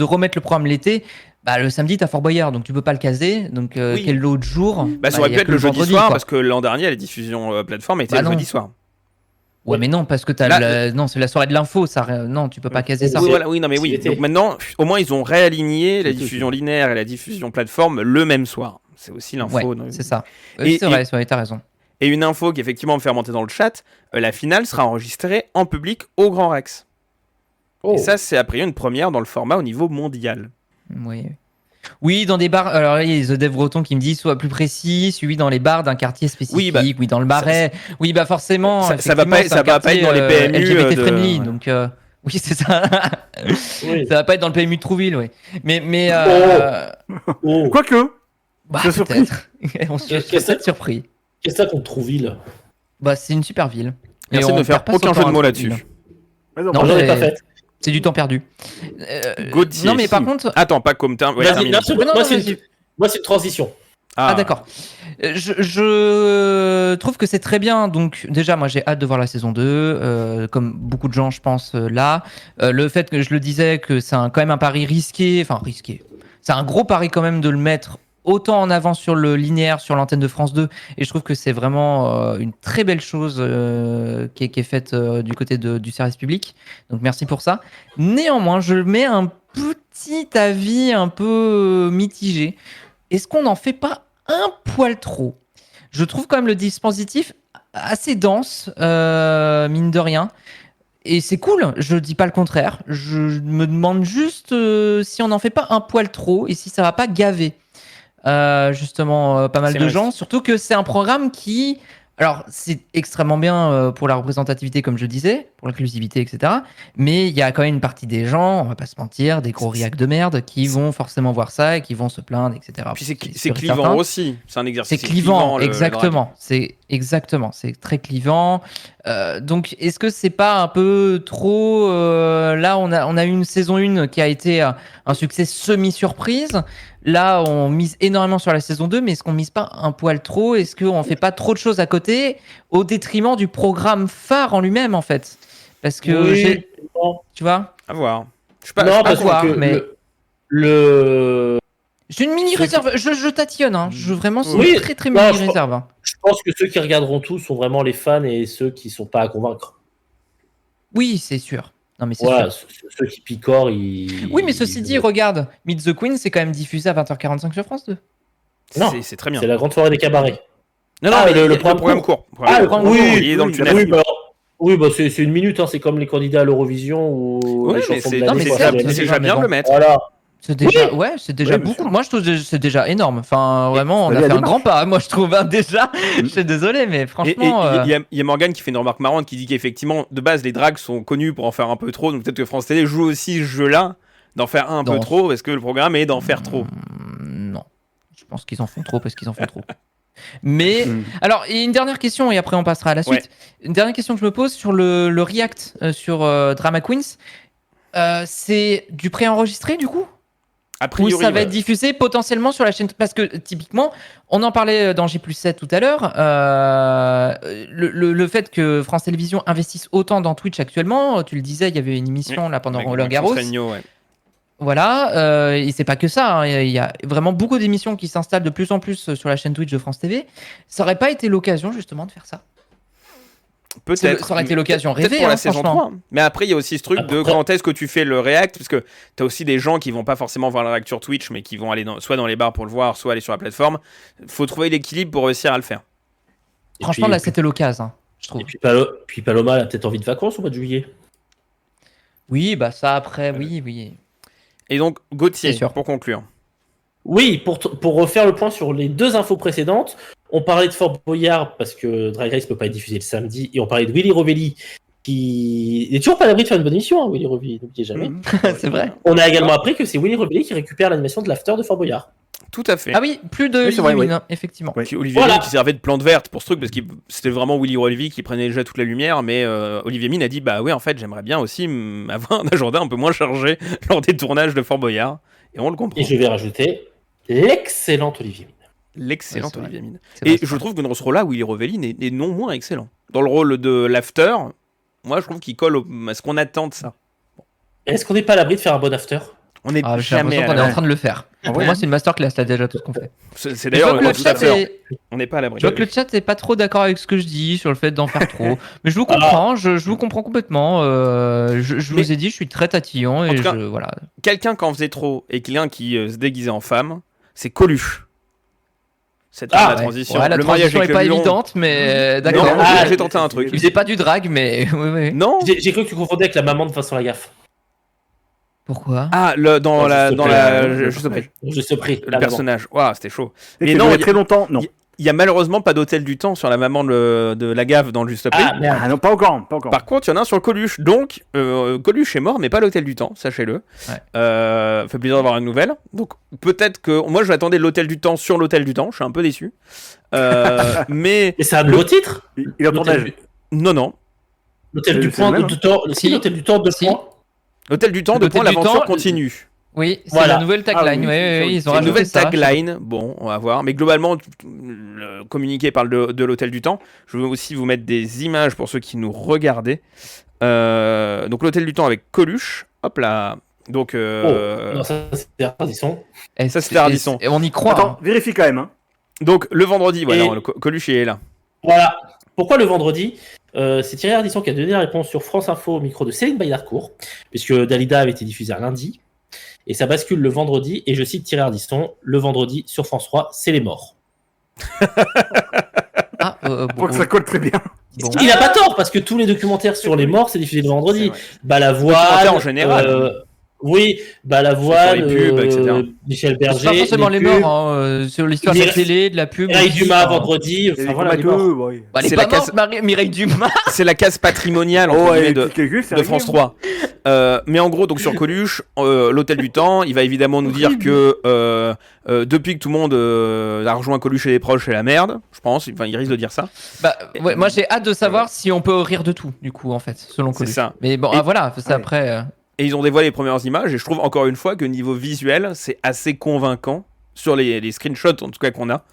remettre le programme l'été. Bah, le samedi, t'as Fort Boyard, donc tu peux pas le caser. Donc, Oui. quel autre jour Bah, ça aurait y pu a être que le jeudi vendredi, soir, quoi. parce que l'an dernier, la diffusion plateforme était Bah le non. jeudi soir. Ouais, mais non, parce que t'as Là- non, c'est la soirée de l'info, ça. Non, tu peux pas caser ça. Oui, voilà, oui, non, mais C'est oui. l'été. Donc maintenant, au moins, ils ont réaligné la C'est tout. diffusion linéaire et la diffusion plateforme le même soir. C'est aussi l'info. Ouais, donc. c'est ça. Et- C'est vrai, t'as raison. Et une info qui effectivement me fait remonter dans le chat, la finale sera enregistrée en public au Grand Rex. Oh. Et ça, c'est a priori une première dans le format au niveau mondial. Oui. Oui, dans des bars. Alors, il y a The Dev Breton qui me dit soit plus précis, celui dans les bars d'un quartier spécifique, Oui, bah, dans le Marais. Oui, bah forcément. Ça va pas- effectivement, c'est ça un va pas être quartier, dans les PMU, LGBT de- friendly, ouais. donc oui, c'est ça. Oui. Ça va pas être dans le PMU de Trouville, oui. Mais Oh. Quoique, bah, je suis surpris. peut-être. On se Qu'est-ce serait que c'est peut-être surpris. Qu'est-ce que ça qu'on Trouville? Bah, c'est une super ville. Merci Et de on ne faire perd pas aucun son jeu temps de mots à là-dessus. Trouville. mais non, Non, J'en ai mais- pas fait. C'est du temps perdu. Gauthier. Non, mais par si. contre. Attends, pas comme terme. Ouais, Vas-y, termine. non, Ouais, non, moi, non, c'est vas-y. moi, c'est une transition. Ah, d'accord. Je trouve que c'est très bien. Donc déjà, moi j'ai hâte de voir la saison 2, comme beaucoup de gens je pense là. Le fait que je le disais que c'est quand même un pari risqué, enfin risqué. C'est un gros pari quand même de le mettre autant en avant sur le linéaire, sur l'antenne de France 2. Et je trouve que c'est vraiment une très belle chose qui est faite du côté du service public. Donc merci pour ça. Néanmoins, je mets un petit avis un peu mitigé. Est-ce qu'on n'en fait pas un poil trop? Je trouve quand même le dispositif assez dense, mine de rien. Et c'est cool, je dis pas le contraire. Je me demande juste si on n'en fait pas un poil trop et si ça va pas gaver justement pas mal C'est de vrai. gens. Surtout que c'est un programme qui... Alors, c'est extrêmement bien pour la représentativité, comme je disais, pour l'inclusivité, etc. Mais il y a quand même une partie des gens, on va pas se mentir, des gros riacs de merde, qui vont forcément voir ça et qui vont se plaindre, etc. Puis c'est sûr et clivant certain. aussi. C'est un C'est exercice clivant, le exactement. C'est exactement, c'est très clivant. Donc, est-ce que c'est pas un peu trop là, on a eu une saison 1 qui a été un succès semi-surprise. Là, on mise énormément sur la saison 2, mais est-ce qu'on mise pas un poil trop? Est-ce qu'on fait pas trop de choses à côté au détriment du programme phare en lui-même, en fait? Parce que non, tu vois, À voir. Je suis pas. non, je suis pas parce voir, que mais- le j'ai une mini réserve. Je tatillonne, hein. Vraiment, c'est Oui, une très très non, mini je- réserve. Hein. je pense que ceux qui regarderont tout sont vraiment les fans et ceux qui sont pas à convaincre. Oui, c'est sûr. Non, mais c'est Voilà, sûr. ceux qui picorent, ils. Oui, mais ceci dit, regarde, Meet the Queen, c'est quand même diffusé à 20h45 sur France 2. Non, C'est très bien. c'est la grande soirée des cabarets. Non, non, Ah, mais le le programme programme court. Ah, le programme court, court. il est dans le Oui, tunnel. Oui, mais Oui, bah c'est une minute, hein, c'est comme les candidats à l'Eurovision ou Ouais, les mais chansons c'est de non, l'année. mais quoi, c'est faire déjà- des- c'est déjà mais bien bon. de le mettre. Voilà. C'est déjà, ouais, c'est déjà Oui, bien beaucoup. sûr. Moi, je trouve que c'est déjà énorme. Enfin, vraiment, on C'est a la fait un démarche. grand pas. Moi, je trouve déjà. Je suis désolé, mais Et franchement. il y a Morgane qui fait une remarque marrante qui dit qu'effectivement, de base, les drags sont connus pour en faire un peu trop, donc peut-être que France Télé joue aussi ce jeu-là, d'en faire un peu Non. trop, parce que le programme est d'en faire trop. Non. Je pense qu'ils en font trop parce qu'ils en font trop. Mais Mm. alors, et une dernière question et après on passera à la suite. Une dernière question que je me pose sur le React sur Drama Queens. C'est du préenregistré du coup? A Ou priori, ça va ouais. être diffusé potentiellement sur la chaîne? Parce que typiquement, on en parlait dans J+7 tout à l'heure. Le fait que France Télévisions investisse autant dans Twitch actuellement, tu le disais, il y avait une émission là pendant Avec Roland Garros. Maxence Regnault, ouais. Voilà, et c'est pas que ça, hein. Il y a vraiment beaucoup d'émissions qui s'installent de plus en plus sur la chaîne Twitch de France TV. Ça aurait pas été l'occasion justement de faire ça? Peut-être. Ça aurait été l'occasion Peut-être rêvée, pour la hein, saison franchement. 3. Mais après, il y a aussi ce truc de Après- quand est-ce que tu fais le React, parce que t'as aussi des gens qui vont pas forcément voir le React sur Twitch, mais qui vont aller soit dans les bars pour le voir, soit aller sur la plateforme. Faut trouver l'équilibre pour réussir à le faire. Et Franchement, puis- là, c'était l'occasion, hein, je trouve. Et puis Paloma, elle a peut-être envie de vacances au mois de juillet. Oui, bah ça après, oui. Et donc, Gauthier, C'est sûr. pour conclure. Oui, pour refaire le point sur les deux infos précédentes, on parlait de Fort Boyard parce que Drag Race peut pas être diffusé le samedi, et on parlait de Willy Rovelli qui n'est toujours pas à l'abri de faire une bonne émission, hein, Willy Rovelli, n'oubliez jamais. Mm. C'est vrai. On a également appris que c'est Willy Rovelli qui récupère l'animation de l'after de Fort Boyard. Tout à fait. Ah oui, plus de Oui, c'est vrai, Yémine, effectivement. Oui. Puis Olivier Voilà. Mine qui servait de plante verte pour ce truc, parce que c'était vraiment Willy Rovelli qui prenait déjà toute la lumière, mais Olivier Mine a dit bah oui, en fait, j'aimerais bien aussi avoir un agenda un peu moins chargé lors des tournages de Fort Boyard. Et on le comprend. Et je vais rajouter l'excellent Olivier Mine. L'excellent Ouais, c'est Olivier Mine. C'est vrai, Et c'est je vrai. trouve que dans ce rôle-là, Willy Rovelli n'est non moins excellent. Dans le rôle de l'after, moi je trouve qu'il colle à ce qu'on attend de ça. Est-ce qu'on n'est pas à l'abri de faire un bon after? On n'est Ah, j'ai jamais l'impression à qu'on est l'abri. en train de le faire. Pour ouais. moi, c'est une masterclass, là, déjà, tout ce qu'on fait. C'est Je vois d'ailleurs que le tout à chat fait. est... On n'est pas à l'abri. Je vois que le chat n'est pas trop d'accord avec ce que je dis sur le fait d'en faire trop. Mais je vous comprends, je vous comprends complètement. Je Mais- vous ai dit, je suis très tatillon et tout cas- voilà. Quelqu'un qui en faisait trop et quelqu'un qui se déguisait en femme, c'est Coluche. Cette Ah, la Ouais. transition. Ouais, la le mariage transition avec est le pas lion. évidente, mais Non, d'accord. Ah, j'ai tenté un truc. Il faisait pas du drag, mais oui. Non. J'ai cru que tu confondais avec la maman de Vincent Lagaffe. Pourquoi? Ah, dans Oh, la, juste dans près, la, juste après, Je te prie. le personnage. Waouh, c'était chaud. Et Mais qui non, durait il y a- très longtemps. Non. Il y a malheureusement pas d'hôtel du temps sur la maman de la gaffe dans le Juste Prix. Ah, merde. Ah non, pas encore. Pas encore. Par contre, il y en a un sur Coluche. Donc, Coluche est mort, mais pas l'hôtel du temps, sachez-le. Fait plaisir d'avoir une nouvelle. Donc, peut-être que. Moi, je attendais l'hôtel du temps sur l'hôtel du temps. Je suis un peu déçu. Mais. Et c'est un nouveau titre? Il est en tournage. Non. L'hôtel C'est du le point même, de temps. Si. L'hôtel du temps de Si. points. L'hôtel du temps, de L'hôtel point, du l'aventure temps, continue. Oui, c'est Voilà. la nouvelle tagline. Ah oui, Oui, c'est ils ont C'est une rajouté nouvelle ça. tagline. Bon, on va voir. Mais globalement, le communiqué parle de l'hôtel du temps. Je veux aussi vous mettre des images pour ceux qui nous regardaient. Donc, l'hôtel du temps avec Coluche. Hop là. Donc, Non, ça, c'est Ardisson. Et Ça, c'était Ardisson. Et on y croit. Attends, vérifie quand même. Hein. donc le vendredi, voilà, Et- Coluche est là. Voilà. Pourquoi le vendredi? C'est Thierry Ardisson qui a donné la réponse sur France Info au micro de Céline Baydarcourt, puisque Dalida avait été diffusée un lundi. Et ça bascule le vendredi, et je cite Thierry Ardisson, le vendredi sur France 3, c'est les morts. Ah, Je crois que ça colle très bien. bon. Il n'a pas tort, parce que tous les documentaires sur les morts, c'est diffusé le C'est vendredi. vrai. Balavoine. Documentaires en général. Oui, Balavoine, Sur les pubs, etc. Michel Berger. C'est pas forcément les pubs, morts, hein, sur l'histoire de la Mireille- télé, de la pub. Mireille aussi, Dumas enfin. vendredi. Il y a Enfin, des voilà, les morts. comateux, ouais. Bah, elle est C'est pas la morte, Mireille Dumas. C'est la case patrimoniale entre Oh, guillemets, ouais, de, quelques c'est de réglé, France hein. 3. Mais en gros, donc sur Coluche, l'hôtel du temps, il va évidemment nous dire que depuis que tout le monde a rejoint Coluche et les proches, c'est la merde. Je pense. Enfin, il risque de dire ça. Bah, ouais, moi j'ai hâte de savoir si on peut rire de tout, du coup, en fait, selon C'est Coluche. ça. Mais bon, Et- ah, voilà, c'est Ouais. après. Et ils ont dévoilé les premières images. Et je trouve encore une fois que niveau visuel, c'est assez convaincant sur les screenshots en tout cas qu'on a.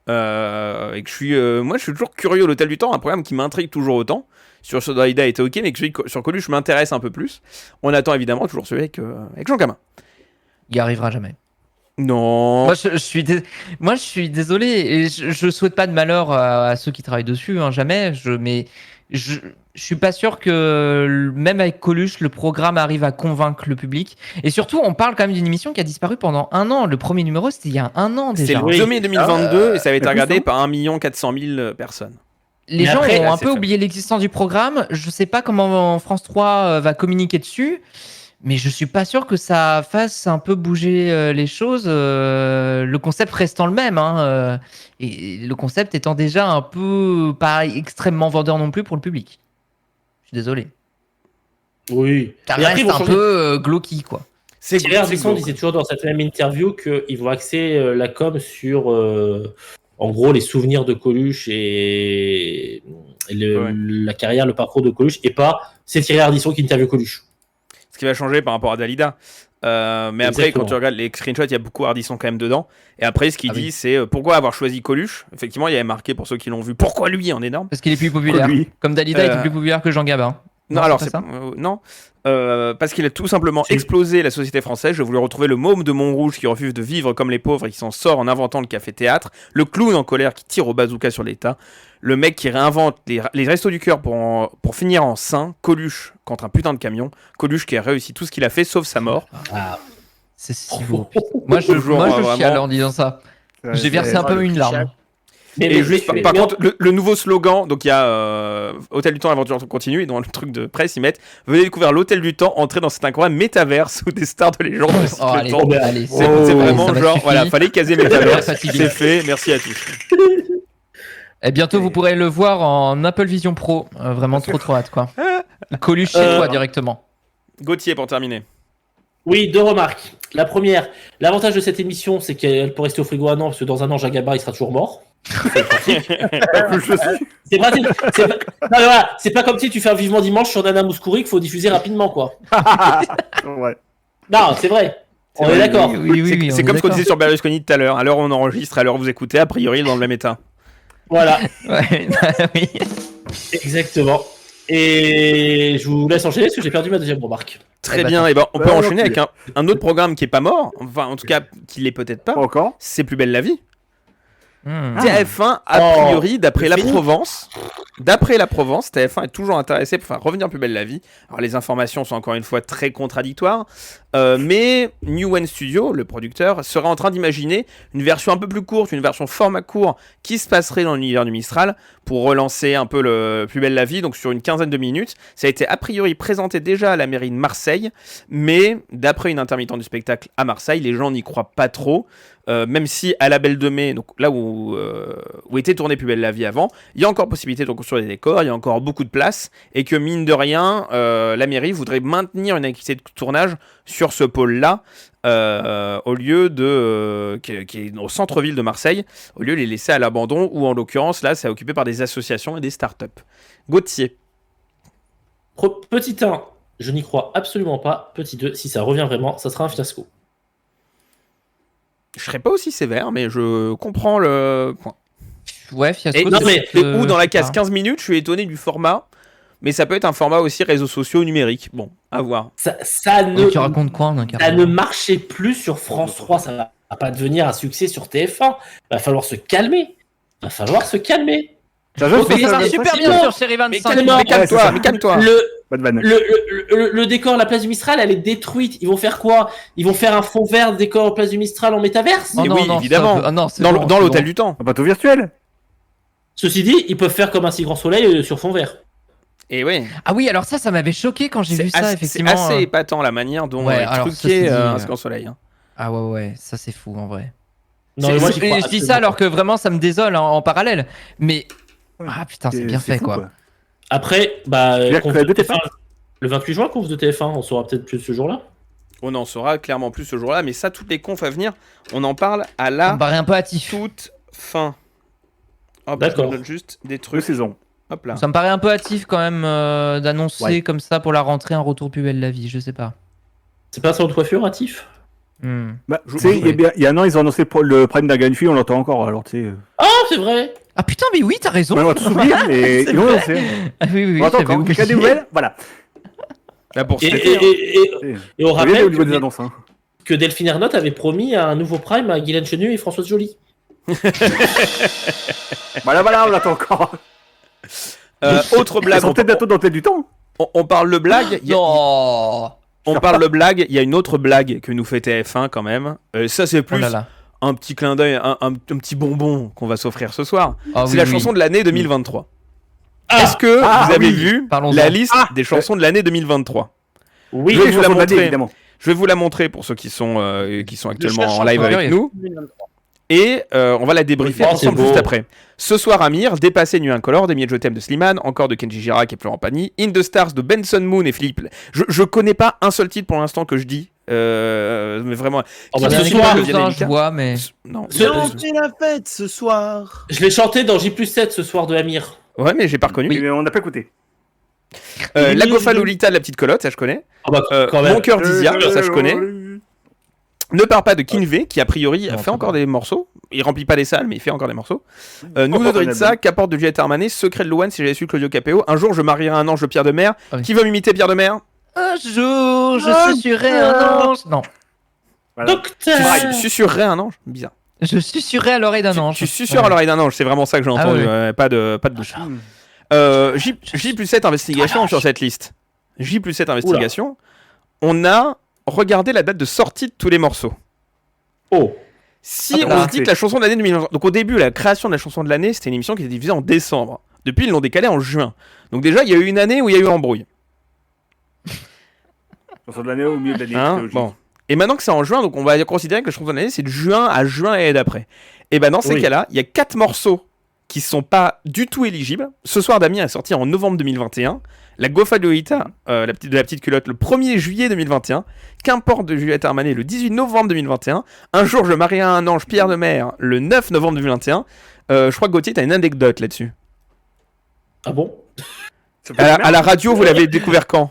Et que je suis, moi, je suis toujours curieux. L'hôtel du temps, un programme qui m'intrigue toujours autant. Sur ce Dalida était ok, mais que celui sur Coluche m'intéresse un peu plus. On attend évidemment toujours celui avec Jean Camin. Il y arrivera jamais. Non. Moi, je suis désolé et je souhaite pas de malheur à ceux qui travaillent dessus, hein, jamais. Mais je suis pas sûr que même avec Coluche, le programme arrive à convaincre le public. Et surtout, on parle quand même d'une émission qui a disparu pendant 1 an. Le premier numéro, c'était il y a 1 an C'était déjà. le Oui. 2 mai 2022 et ça avait été mais regardé plus, par 1 400 000 personnes. Les Mais gens après, ont là, un c'est peu faible. oublié l'existence du programme. Je sais pas comment France 3 va communiquer dessus, mais je suis pas sûr que ça fasse un peu bouger les choses. Le concept restant le même, hein, et le concept étant déjà un peu pas extrêmement vendeur non plus pour le public. Je suis désolé. Oui. Ça Et après, ils reste vont un changer. peu glauque, quoi. Thierry Ardisson glauque. disait toujours dans cette même interview qu'ils vont axer la com sur, en gros, les souvenirs de Coluche et Ouais. la carrière, le parcours de Coluche, et pas c'est Thierry Ardisson qui interviewe Coluche. Ce qui va changer par rapport à Dalida. Mais après, Exactement. quand tu regardes les screenshots, il y a beaucoup Ardisson quand même dedans. Et après, ce qu'il Ah dit, oui. c'est pourquoi avoir choisi Coluche. Effectivement, il y avait marqué pour ceux qui l'ont vu. Pourquoi lui en énorme. Parce qu'il est plus populaire. Lui. Comme Dalida était Euh, plus populaire que Jean Gabin. Non, c'est alors pas c'est ça. non, parce qu'il a tout simplement Si. explosé la société française. Je voulais retrouver le môme de Montrouge qui refuse de vivre comme les pauvres et qui s'en sort en inventant le café-théâtre, le clown en colère qui tire au bazooka sur l'État, le mec qui réinvente les restos du cœur pour finir en saint, Coluche contre un putain de camion, Coluche qui a réussi tout ce qu'il a fait sauf sa mort. Ah, C'est si beau. Moi, je Toujours, chiale vraiment. en disant ça. J'ai C'est- versé un peu le une petit larme. chat. Et juste par mais- contre, le nouveau slogan, donc il y a Hôtel du Temps, Aventure continue, et dans le truc de presse, ils mettent venez découvrir l'Hôtel du Temps, entrer dans cet incroyable métaverse où des stars de légende de Oh, allez, le temps. allez, C'est Oh, c'est vraiment ça va genre, suffire. voilà, fallait caser Metaverse, Fatigué. c'est fait, merci à tous. Et bientôt, vous pourrez le voir en Apple Vision Pro. Vraiment trop hâte, quoi. Coluche chez toi directement. Gauthier pour terminer. Oui, deux remarques. La première, l'avantage de cette émission, c'est qu'elle peut rester au frigo un an, parce que dans un an, Jean Gabin, il sera toujours mort. C'est pratique. C'est pratique. C'est pas... Non, mais voilà, c'est pas comme si tu fais un vivement dimanche sur Nana Mouskouri qu'il faut diffuser rapidement, quoi. Ouais. Non, c'est vrai. On est d'accord. C'est on c'est est comme ce qu'on d'accord. disait sur Berlusconi tout à l'heure. À l'heure où on enregistre, à l'heure où vous écoutez, a priori, il est dans le même état. Voilà, Ouais, bah oui. exactement. Et je vous laisse enchaîner parce que j'ai perdu ma deuxième remarque. Très Eh ben, bien, et ben on peut Ouais, enchaîner non avec un autre programme qui est pas mort, enfin en tout cas qui l'est peut-être pas. Pas encore. C'est Plus belle la vie. Hmm. TF1, a priori, d'après la Provence, TF1 est toujours intéressé pour faire revenir Plus belle la vie. Alors les informations sont encore une fois très contradictoires, mais New One Studio, le producteur, serait en train d'imaginer une version un peu plus courte, une version format court qui se passerait dans l'univers du Mistral pour relancer un peu le Plus belle la vie, donc sur une quinzaine de minutes. Ça a été a priori présenté déjà à la mairie de Marseille, mais d'après une intermittente du spectacle à Marseille, les gens n'y croient pas trop. Même si à la Belle de Mai, donc là où était tournée Plus belle la vie avant, il y a encore possibilité de construire des décors, il y a encore beaucoup de place, et que mine de rien, la mairie voudrait maintenir une activité de tournage sur ce pôle-là, au lieu de qui est au centre-ville de Marseille, au lieu de les laisser à l'abandon, ou en l'occurrence là, c'est occupé par des associations et des startups. Gauthier. Petit 1, je n'y crois absolument pas. Petit 2, si ça revient vraiment, ça sera un fiasco. Je serais pas aussi sévère, mais je comprends le point. Ouais, fiasco. Et, non, c'est mais- sûr que- ou dans la case Ah. 15 minutes, je suis étonné du format, mais ça peut être un format aussi réseaux sociaux numériques. Bon, à voir. Ça ne, Tu racontes quoi en un quart ça d'heure ne marchait plus sur France 3. Ça va pas devenir un succès sur TF1. Va falloir se calmer. Va falloir se calmer. Ça va, Ok, c'est ça ça, marche c'est super ça. bien sur série Mais 25. calme-toi, calme-toi, mais calme-toi. Pas de vanne. Le décor, la place du Mistral, elle est détruite. Ils vont faire quoi? Ils vont faire un fond vert décor place du Mistral en métaverse? Oh Et non, oui, non, évidemment. stop. Ah non, c'est Dans bon, dans c'est l'hôtel bon. du temps. Un bateau virtuel. Ceci dit, ils peuvent faire comme un si grand soleil sur fond vert. Et oui, Ah oui, alors ça m'avait choqué quand j'ai vu ça, c'est effectivement. assez épatant la manière dont Ouais, est alors, truqué ceci dit, un Grand Soleil. Hein. Ah ouais, ça c'est fou en vrai. Non, mais moi, j'y crois Je dis absolument ça alors pas. que vraiment ça me désole en parallèle. Mais ah putain, c'est bien fait fou, quoi. Après, bah, veux dire que conf la de deux TF1, le 28 juin, conf de TF1, on saura peut-être plus ce jour-là. On en saura clairement plus ce jour-là, mais ça, toutes les confs à venir, on en parle à Ça la me paraît un peu hâtif. toute fin. Hop, D'accord. je me donne juste des 2 trucs. saisons. Hop là. Ça me paraît un peu hâtif quand même d'annoncer Ouais. comme ça pour la rentrée un retour plus belle la vie, je sais pas. C'est pas un salon de coiffure, Atif? Hmm. Bah, Je- tu sais, il y a un an, ils ont annoncé le Prime d'Argan Fille, on l'entend encore, alors tu sais. Ah, c'est vrai! Ah putain, mais oui, t'as raison. On va tous oublier, mais ils l'ont annoncé. Ah oui, oui, Bon, attends, j'avais quand il y a des oublié. nouvelles, voilà. Là, pour Et, cet et, été, hein. et on Vous voyez, rappelle au niveau des annonces. Hein. que Delphine Ernotte avait promis un nouveau Prime à Guylaine Chenu et Françoise Joly. Voilà, on l'attend encore. Autre Ils blague, sont peut-être bientôt dans le tête du temps. on parle de blague. il y a- Non. On parle de blague, il y a une autre blague que nous fait TF1 quand même. Ça, c'est Oh plus là là. un petit clin d'œil, un petit bonbon qu'on va s'offrir ce soir. Ah C'est oui, la oui. chanson de l'année 2023. Est-ce que vous avez vu Parlons-en. la liste des chansons de l'année 2023 Oui, Je vais Les vous la chansons d'année, montrer. évidemment. Je vais vous la montrer pour ceux qui sont actuellement cherche en live encore. avec nous. 2023. Et on va la débriefer Oh, ensemble c'est beau. juste après. Ce soir, Amir, Dépassé Nuit Incolore, des Miel Je t'aime de Slimane, encore de Kenji Girac et Florent Pagny, In the Stars de Benson Moon et Philippe. Je connais pas un seul titre pour l'instant que je dis. Mais vraiment. Oh, bah, Qui ce me soir, souvient de Vianney je Lucas. vois, mais Non. Viens, on fait la fête ce soir. je l'ai chanté dans J+7 ce soir de Amir. Ouais, mais j'ai pas reconnu. Mais on n'a pas écouté. La Gofa Lolita de la petite colotte, ça je connais. Ah bah, quand même. Mon cœur d'Isia, ça je connais. Ne pars pas de Kinvey, qui a priori Non, fait c'est encore des morceaux. Il remplit pas les salles, mais il fait encore des morceaux. Nous de Encore un Dritza, album. qu'apporte de Juliette Armanet, Secret de Louane, si j'avais su Claudio Capéo. Un jour, je marierai un ange de Pierre de Mer. Ah oui. Qui veut m'imiter Pierre de Mer un jour, je susurrerai un ange. Non, Voilà. Docteur. Tu susurrerais un ange Bizarre. je susurrerai à l'oreille d'un ange. Tu susurres à Ouais. l'oreille d'un ange, c'est vraiment ça que j'ai Ah entendu. ouais. Pas de doute. J+7 investigation sur cette liste. J+7 investigation. On a regardé la date de sortie de tous les morceaux. Oh. Si Ah, on là. se dit que la chanson de l'année 2020, donc au début, la création de la chanson de l'année, c'était une émission qui était diffusée en décembre. Depuis, ils l'ont décalée en juin. Donc déjà, il y a eu une année où il y a eu embrouille. Chanson de l'année au milieu de l'année. Hein, c'est logique. bon. Et maintenant que c'est en juin, donc on va considérer que la chanson de l'année, c'est de juin à juin et d'après. Et ben dans ces Oui. cas-là, il y a 4 morceaux qui sont pas du tout éligibles. Ce soir, Damien est sorti en novembre 2021. La Gofa de Lolita, de la petite culotte, le 1er juillet 2021. Qu'importe de Juliette Armanet, le 18 novembre 2021. Un jour, je marierai un ange, Pierre de Mer, le 9 novembre 2021. Je crois que Gauthier, t'as une anecdote là-dessus. Ah bon? Ça fait À la radio, vous l'avez découvert quand?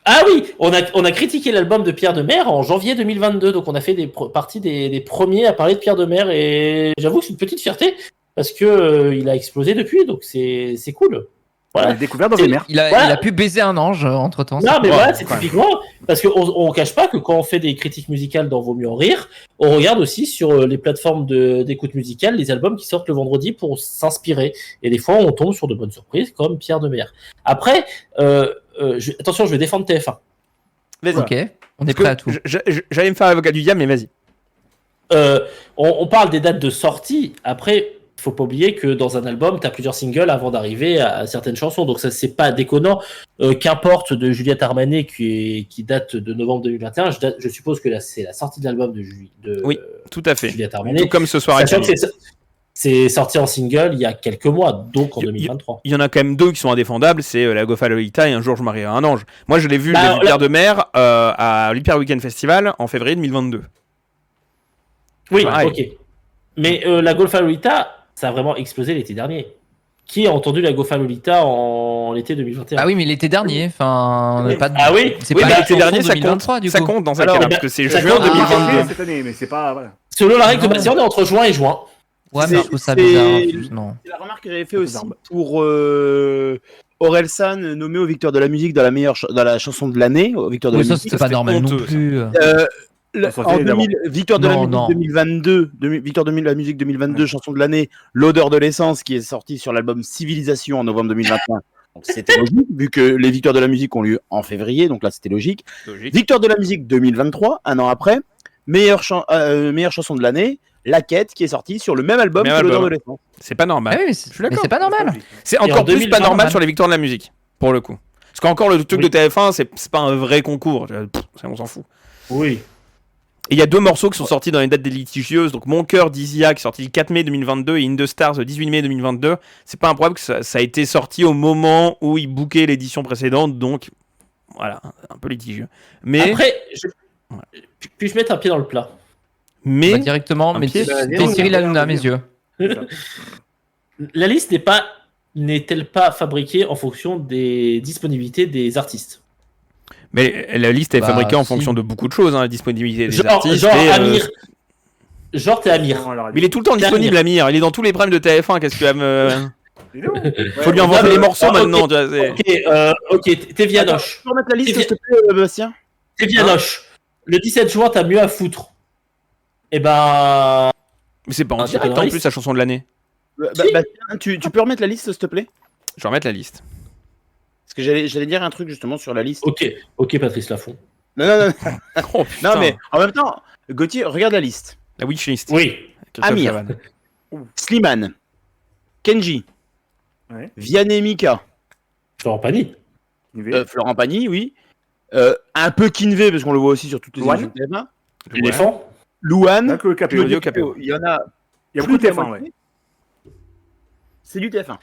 Ah oui, on a critiqué l'album de Pierre de Mer en janvier 2022, donc on a fait partie des premiers à parler de Pierre de Mer, et j'avoue que c'est une petite fierté, parce que il a explosé depuis, donc c'est cool. On Voilà. l'a découvert dans C'est- les mers. Il a, Voilà. il a pu baiser un ange entre temps. Non, mais Ouais, voilà, c'est quand même. typiquement, parce qu'on ne cache pas que quand on fait des critiques musicales dans Vaut mieux en rire, on regarde aussi sur les plateformes d'écoute musicale les albums qui sortent le vendredi pour s'inspirer. Et des fois, on tombe sur de bonnes surprises, comme Pierre de Mer. Après, attention, je vais défendre TF1. Vas-y. Ok, on est Parce que prêt à tout. J'allais me faire l'avocat du diable, mais vas-y. On parle des dates de sortie. Après, il faut pas oublier que dans un album, tu as plusieurs singles avant d'arriver à certaines chansons. Donc ça, c'est pas déconnant. Qu'importe de Juliette Armanet qui date de novembre 2021. Je suppose que là, c'est la sortie de l'album de Oui, Tout à fait. Juliette Armanet. Tout comme ce soir avec Sachant que Camille. c'est sorti en single il y a quelques mois, donc en 2023. Il y en a quand même 2 qui sont indéfendables, c'est la Gofa Lolita et Un jour je marierai un ange. Moi je l'ai vu, Bah, Pierre de Mer à l'Hyper Weekend Festival en février 2022. Oui, pareil. ok. Mais la Golfa Lolita, ça a vraiment explosé l'été dernier. Qui a entendu la Golfa Lolita en l'été 2021? Ah oui, mais l'été dernier, enfin, on n'a pas de... Ah oui. C'est Oui, pas mais la l'été chanson dernier ça 2023, compte, du ça coup. compte dans ce Alors, cas-là, bah, parce que c'est ça juin compte, 2022. Cette année, mais c'est pas. Voilà. Selon la règle de Non. Bastien, on est entre juin et juin. Ouais, mais C'est- je trouve ça c'est- bizarre. Non. C'est la remarque que j'avais fait aussi Bizarre. pour Orelsan, nommé au Victoire de la musique dans dans la chanson de l'année, au Victoire de Oui, la ça, musique. c'était pas c'était normal non honteux, ça. plus. Ça, En c'était d'abord. Victoire de la Non, musique non. 2022, Victoire de la musique 2022, chanson de l'année, L'odeur de l'essence qui est sortie sur l'album Civilisation en novembre 2021. Donc c'était logique vu que les Victoires de la musique ont lieu en février, donc là c'était logique. Logique. Victoire de la musique 2023, un an après, meilleure chanson de l'année, La Quête qui est sortie sur le même album Même que L'odeur album. de l'essence. C'est pas Ah normal. oui, mais Je suis d'accord. c'est pas normal. C'est Et en encore plus 2020, pas normal normal. sur les victoires de la musique, pour le coup. Parce qu'encore le truc Oui. de TF1, c'est pas un vrai concours. On s'en fout. Oui. Et il y a 2 morceaux qui sont sortis dans les dates des litigieuses. Donc Mon cœur d'Isia qui est sorti le 4 mai 2022 et In the Stars le 18 mai 2022. C'est pas improbable que ça a été sorti au moment où ils bookaient l'édition précédente. Donc voilà, un peu litigieux. Mais, Après, puis-je mettre un pied dans le plat? mais Bah, directement, un mais pied. c'est Cyril Hanouna, mes yeux. La liste n'est-elle pas fabriquée en fonction des disponibilités des artistes? Mais la liste est Bah, fabriquée en si. fonction de beaucoup de choses, hein, la disponibilité des Genre artistes. et, Amir. Genre, t'es Amir. Mais il est tout le temps disponible, Amir. Il est dans tous les primes de TF1. Qu'est-ce que tu vas me. Faut Faut lui envoyer les morceaux ok. maintenant. Tu vois, c'est- Ok, t'es Vianoche. Tu peux remettre la liste, Et s'il te plaît, Bastien T'es Vianoche. Le 17 juin, t'as mieux à foutre. Eh ben. Mais c'est pas en Ah, direct c'est en un plus la chanson de l'année. Bastien, tu peux remettre la liste, s'il te plaît Je vais remettre la liste. Parce que j'allais dire un truc justement sur la liste. Ok, Patrice Laffont. Non, Oh putain. non, mais en même temps, Gauthier, regarde la liste. La wishlist. Oui. Christophe Amir. Chavannes. Slimane, Kenji, Vianney Mika. Florent Pagny. Florent Pagny, oui. Un peu Kinvey, parce qu'on le voit aussi sur toutes les émissions de TF1. L'éléphant. Louane. Claudio Capéo. Il y en a. Il y a beaucoup de plus TF1, la ouais. moitié. C'est du TF1.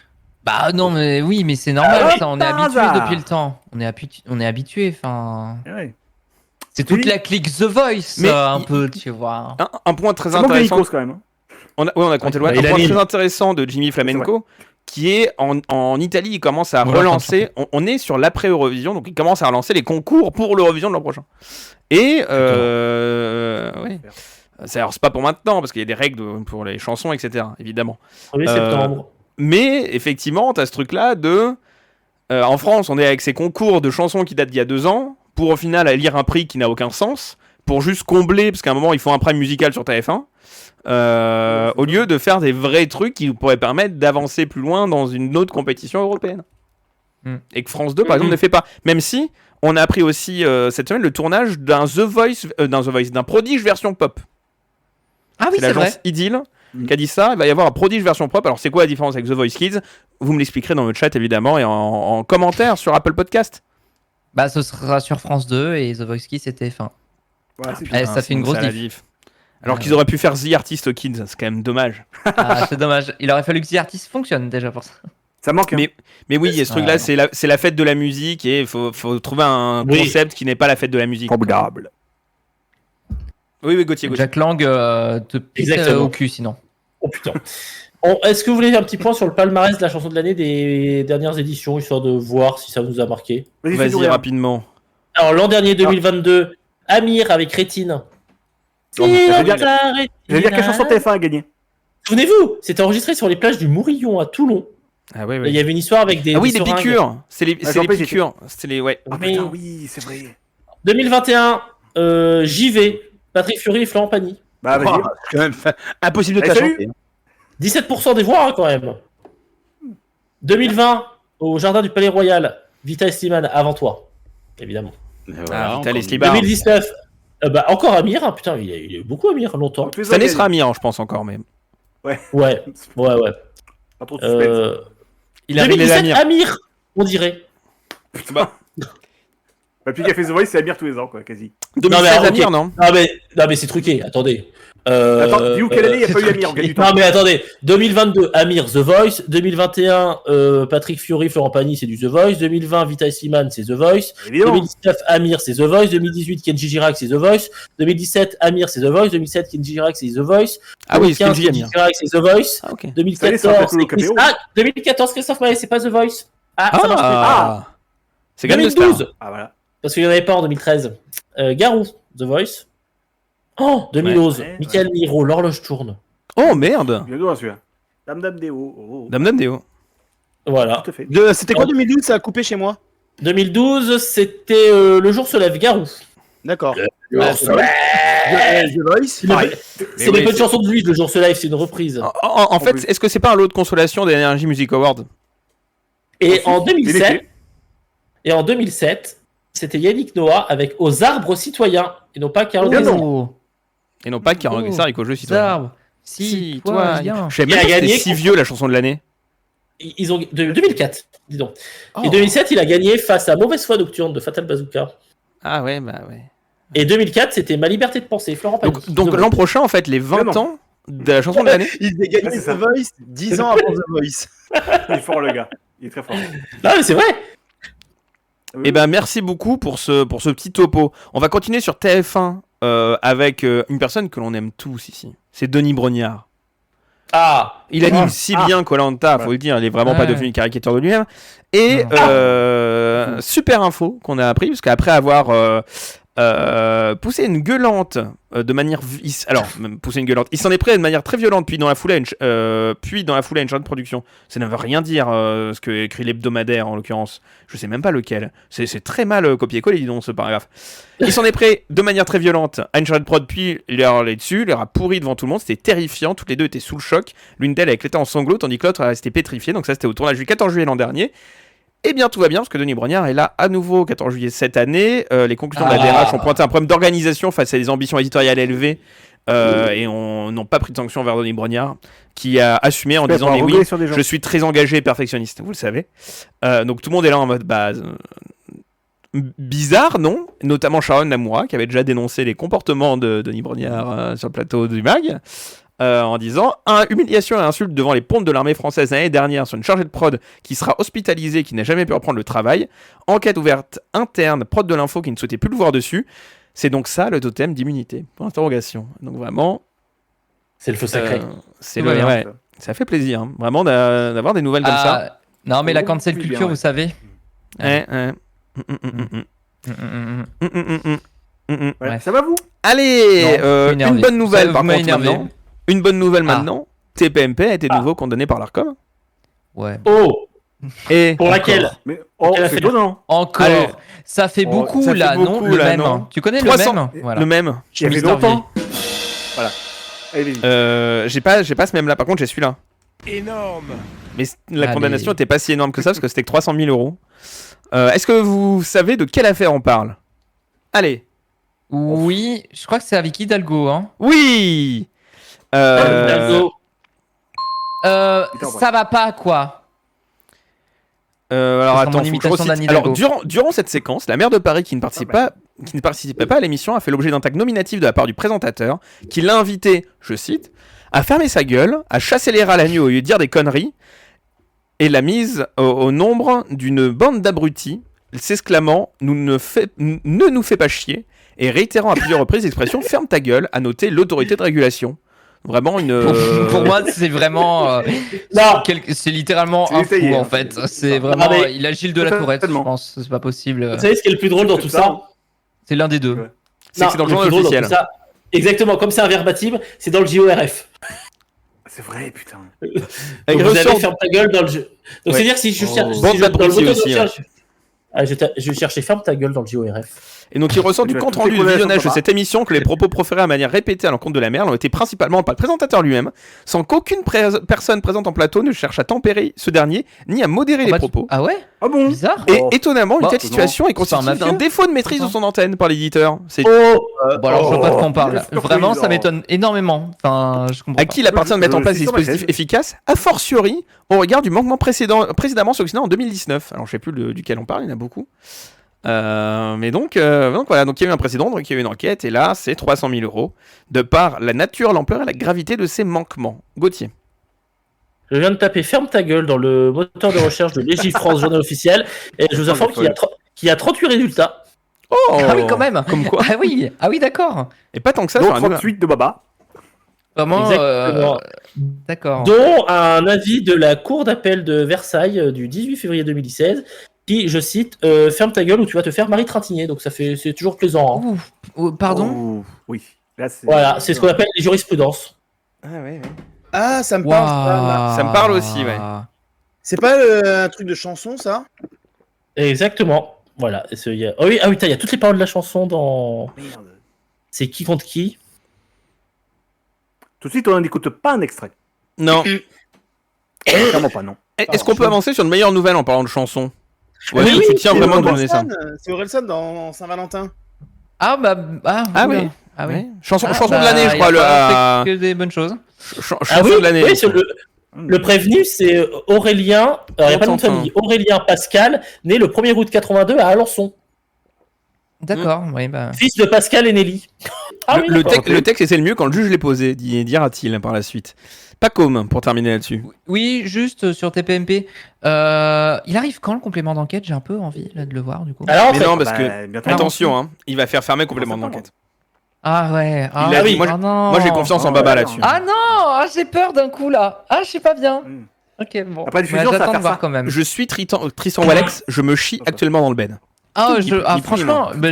Bah non, mais oui, mais c'est normal, Ah, ça, on est par habitué hasard. depuis le temps. On est habitué, enfin. Ouais. C'est toute Oui. la clique The Voice, Mais un il- peu, tu vois. Un point très C'est bon que intéressant. Nikos, quand même. Hein. On a compté loin. Bah, Un il a point mis- très intéressant de Jimmy Flamenco, qui est en Italie, il commence à On l'a relancer. On est sur l'après-Eurovision, donc il commence à relancer les concours pour l'Eurovision de l'an prochain. Et oui. Alors, c'est pas pour maintenant, parce qu'il y a des règles pour les chansons, etc. Évidemment. 1er septembre. Mais effectivement, tu as ce truc-là de. En France, on est avec ces concours de chansons qui datent d'il y a 2 ans, pour au final élire un prix qui n'a aucun sens, pour juste combler, parce qu'à un moment, il faut un prime musical sur TF1, au lieu de faire des vrais trucs qui pourraient permettre d'avancer plus loin dans une autre compétition européenne. Et que France 2, par exemple, ne fait pas. Même si on a appris aussi cette semaine le tournage d'un d'un Prodige version pop. Ah oui, C'est c'est vrai. l'agence Idyll qui a dit ça. Il va y avoir un Prodige version pop. Alors, c'est quoi la différence avec The Voice Kids? Vous me l'expliquerez dans le chat, évidemment, et en commentaire sur Apple Podcast. Bah, ce sera sur France 2 et The Voice Kids, c'était fin. Ouais, c'est Eh, ça fait une grosse diff. Alors Ouais. qu'ils auraient pu faire The Artist aux Kids, c'est quand même dommage. Ah, c'est dommage. Il aurait fallu que The Artist fonctionne déjà pour ça. Ça manque. Hein. Mais oui, il y a ce truc-là, Ouais. c'est la fête de la musique et il faut trouver un Oui. concept qui n'est pas la fête de la musique. Formidable. Oui, Gauthier. Jack Lang te pisse Exactement. au cul sinon. Oh putain. Est-ce que vous voulez un petit point sur le palmarès de la chanson de l'année des dernières éditions, histoire de voir si ça vous a marqué? Vas-y, Vas-y, fais-nous rire. rapidement. Alors, l'an dernier, 2022, Amir avec Rétine. Oh, j'allais dire- Rétine. J'allais dire quelle chanson TF1 a gagné. Souvenez-vous, c'était enregistré sur les plages du Mourillon à Toulon. Ah ouais, Il y avait une histoire avec des. Ah oui, des des seringues. piqûres. C'est les j'en paye, piqûres. C'est les ouais. Ah Oui. putain, oui, c'est vrai. 2021, JV, Patrick Fury et Florent Pagny. Bah, vas-y. Oh, c'est quand même impossible de te la Salut. chanter. 17% des voix, hein, quand même. 2020, au Jardin du Palais Royal, Vita Slimane avant toi, évidemment. Ah, Vital et encore- Slibar. 2019, encore Amir, hein, putain, il y a eu beaucoup Amir, longtemps. Tous les Cette année ans, sera Amir, je pense encore, mais Ouais. Pas trop de suspense. il a révélé 2017, Amir. Amir, on dirait. Bah, Bah, puis qui a fait The Voice, c'est Amir tous les ans, quoi, quasi. 2016 ok. Amir, non? Non, mais c'est truqué, attendez. Attends, dis où quelle année il n'y a pas eu Amir, on gagne du temps. Non, mais attendez, 2022, Amir, The Voice. 2021, Patrick Fury, Florent Pagny, c'est du The Voice. 2020, Vita Slimane, c'est The Voice. Évidemment. 2019, Amir, c'est The Voice. 2018, Kenji Girac, c'est The Voice. 2017, Amir, c'est The Voice. 2007, Kenji Girac, c'est The Voice. Ah oui, c'est 2015, Kenji Amir. Girac, c'est The Voice. Ah ok. Ça y est, 2014, c'est un peu Capéo. 2014, Christophe Maé, c'est pas The Voice. Ah, ça marche plus. Ah. C'est quand même de 2012, Ah, voilà. parce qu'il n'y en avait pas en 2013. Garou, The Voice. Oh, 2011, Ouais. Michael Miro, l'horloge tourne. Oh merde. Bien doué, celui-là. Dame Dame Déo. Oh. Dame Déo. Voilà. Tout à fait. C'était quoi 2012? Ça a coupé chez moi. 2012, c'était Le jour se lève, Garou. D'accord. Le jour se lève. The Voice. Pareil. C'est Mais les oui, petites c'est- chansons de lui, Le jour se lève, c'est une reprise. En fait, est-ce que c'est pas un lot de consolation des Energy Music Awards? Et en Bien 2007, été. c'était Yannick Noah avec Aux arbres citoyens et non pas Carole Bien Grisel. non. Et non pas Caron Glissard avec au jeu citoyen. Arbres. Si, toi, viens. Je savais Il même a pas que c'était gagné si vieux la chanson de l'année. Ils ont de 2004, dis donc. Oh. Et 2007, il a gagné face à Mauvaise foi nocturne de Fatal Bazooka. Ah ouais, bah ouais. Et 2004, c'était Ma liberté de penser, Florent Pagny. Donc l'an prochain, en fait, les 20 non. ans de la chanson de l'année. Il a gagné Ah, c'est The ça. Voice 10 ans avant The Voice. Il est fort, le gars. Il est très fort. Ah, mais c'est vrai. Eh ben merci beaucoup pour ce petit topo. On va continuer sur TF1 avec une personne que l'on aime tous ici. C'est Denis Brognard. Ah, Il anime si bien Koh-Lanta, faut le dire. Il est vraiment pas Ouais. devenu une caricature de lui-même. Et Non. super info qu'on a appris, parce qu'après avoir poussé une gueulante de manière... Alors, même poussé une gueulante. Il s'en est pris de manière très violente, puis dans la foulée à une chaîne de production. Ça ne veut rien dire, ce que écrit l'hebdomadaire, en l'occurrence. Je sais même pas lequel. C'est très mal copié-collé, dis donc, ce paragraphe. Il s'en est pris de manière très violente à une chaîne de prod, puis il leur allait dessus, il leur a pourri devant tout le monde. C'était terrifiant. Toutes les deux étaient sous le choc. L'une d'elles a éclaté en sanglots, tandis que l'autre a resté pétrifiée. Donc ça, c'était au tournage du 14 juillet l'an dernier. Eh bien, tout va bien, parce que Denis Brognard est là à nouveau 14 juillet cette année. Les conclusions de la DRH ont pointé un problème d'organisation face à des ambitions éditoriales élevées et n'ont pas pris de sanction envers Denis Brognard, qui a assumé en Ouais, disant pour mais oui, engueuler sur des gens. je suis très engagé et perfectionniste, vous le savez. Donc tout le monde est là en mode bizarre, non? Notamment Sharon Namoura, qui avait déjà dénoncé les comportements de Denis Brognard sur le plateau du MAG, en disant humiliation et insulte devant les pontes de l'armée française l'année dernière sur une chargée de prod qui sera hospitalisée, qui n'a jamais pu reprendre le travail. Enquête ouverte interne, prod de l'info qui ne souhaitait plus le voir dessus. C'est donc ça le totem d'immunité. Pour interrogation. Donc vraiment. C'est le feu sacré. C'est Tout va bien, ouais, ça fait plaisir, hein, vraiment d'avoir des nouvelles comme ça. Non, mais la Oh, cancel oui, culture, bien, ouais. vous savez. Ouais. Ouais, Bref. ça va vous? Allez, Non, énervé. une bonne nouvelle Ça, par vous m'avez contre énervé. maintenant. Une bonne nouvelle Ah. maintenant. TPMP a été de nouveau condamné par l'ARCOM. Ouais. Oh, Et pour laquelle Mais oh, Quelle a c'est fait étonnant. Encore. Allez. Ça fait Oh, beaucoup ça fait là, beaucoup, non? Le là, même. non Tu connais 300, le même? Voilà. le même. Il y avait Mister longtemps. Voilà. Allez, vas-y. J'ai pas ce même là. Par contre, j'ai celui-là. Énorme. Mais la Allez. condamnation n'était pas si énorme que ça parce que c'était que 300 000 euros. Est-ce que vous savez de quelle affaire on parle? Allez. Oui, je crois que c'est avec Hidalgo, hein. Oui. Hidalgo. Putain, Ça va pas, quoi. Alors C'est attends, mon faut que je imitation recite. d'Anne Hidalgo. Alors durant cette séquence, la maire de Paris qui ne participait pas à l'émission a fait l'objet d'un tag nominatif de la part du présentateur qui l'a invité, je cite, à fermer sa gueule, à chasser les rats la nuit au lieu de dire des conneries, et l'a mise au nombre d'une bande d'abrutis, s'exclamant ne nous fais pas chier, et réitérant à plusieurs reprises l'expression ferme ta gueule, à noter l'autorité de régulation. Vraiment une. Pour moi, c'est vraiment. Non. C'est littéralement C'est un détaillé, fou, hein. en fait. C'est vraiment. Ah, mais- Il a Gilles de la Tourette, je Totalement. pense. C'est pas possible. Vous savez ce qui est le plus drôle dans C'est tout ça. ça? C'est l'un des deux. Ouais. C'est que c'est dans le le journal plus drôle dans officiel. tout ça, exactement, comme c'est un verbatim, c'est dans le JORF. C'est vrai, putain. Avec Donc vous ressort- avez ferme ta gueule dans le jeu. Donc Ouais. c'est-à-dire que si je cherche. Bande si je- dans le d'abrutis moteur de aussi, recherche- Ah, je cherchais ferme ta gueule dans le JORF. Et donc il ressort Il du va compte tout rendu du décoller à son visionnage de papa. cette émission que les propos proférés à manière répétée à l'encontre de la mère ont été principalement par le présentateur lui-même, sans qu'aucune personne présente en plateau ne cherche à tempérer ce dernier, ni à modérer les Bah, propos. Ah ouais? Ah bon? Bizarre. Et Oh. étonnamment, une Bah, telle situation est c'est un constituée mafieux. d'un défaut de maîtrise de son antenne par l'éditeur. C'est Oh, Bon, alors je vois pas de quoi on parle. c'est surprise, Vraiment, ça alors. m'étonne énormément. Enfin, je comprends à pas. qui il appartient de mettre en place des Je suis sur ma dispositifs chaise. efficaces, a fortiori au regard du manquement précédemment sanctionné en 2019. Alors je sais plus duquel on parle, il y en a beaucoup. Mais donc voilà, donc il y a eu un précédent, donc il y a eu une enquête, et là c'est 300 000 euros, de par la nature, l'ampleur et la gravité de ces manquements. Gauthier. je viens de taper ferme ta gueule dans le moteur de recherche de Légifrance journal officiel et je vous informe qu'il y a 38 résultats. Oh Ah oui, quand même. Comme quoi. Ah oui, d'accord. Et pas tant que ça Donc sur un nouvel- 38 de Baba. Vraiment. Exactement. D'accord. Dont un avis de la Cour d'appel de Versailles du 18 février 2016 qui, je cite, ferme ta gueule ou tu vas te faire Marie Trintignant. Donc c'est toujours plaisant. Hein. Pardon? Oh, oui. Là, c'est... Voilà, c'est ce qu'on appelle les jurisprudences. Ah ouais, ouais. Ah, ça me parle. Ça. Ça me parle aussi, ouais. C'est pas un truc de chanson, ça? Exactement. Voilà. Il y a... Oh oui, il y a toutes les paroles de la chanson dans. Merde. C'est qui contre qui? Tout de suite, on n'écoute pas un extrait. Non. Clairement pas, non. Est-ce qu'on peut avancer sur une meilleure nouvelle en parlant de chansons? Ouais, Oui, tu tiens C'est vraiment de donner ça. C'est Orelsan dans Saint-Valentin. Ah bah. Ah oula. oui. Ah oui. Ouais. Chanson de bah, l'année, je crois. il a pas fait que des bonnes choses. Chanson Ah oui, de l'année. oui, c'est le prévenu, c'est Aurélien. Alors, il n'y a pas de nom de famille. Aurélien Pascal, né le 1er août 82 à Alençon. D'accord, oui, bah. Fils de Pascal et Nelly. Ah oui, le d'accord. texte était le mieux quand le juge l'ait posé, dira-t-il par la suite. Pas comme pour terminer là-dessus. Oui, juste sur TPMP. Il arrive quand le complément d'enquête? J'ai un peu envie là, de le voir du coup. Alors, Mais en fait, non, parce que bientôt. attention, hein, il va faire fermer complètement Septembre. d'enquête. Ah ouais. Ah, Il a dit, oui. moi, Ah non. Moi j'ai confiance en Oh, Baba ouais, là-dessus. Ah non, ah, j'ai peur d'un coup là. Ah, je sais pas bien. Mm. Ok, bon. Après diffusion, ça va j'attends faire de voir ça. quand même. Je suis Tristan Walex, je me chie actuellement dans le bed. Ah, Ni plus ni franchement, moins. bah,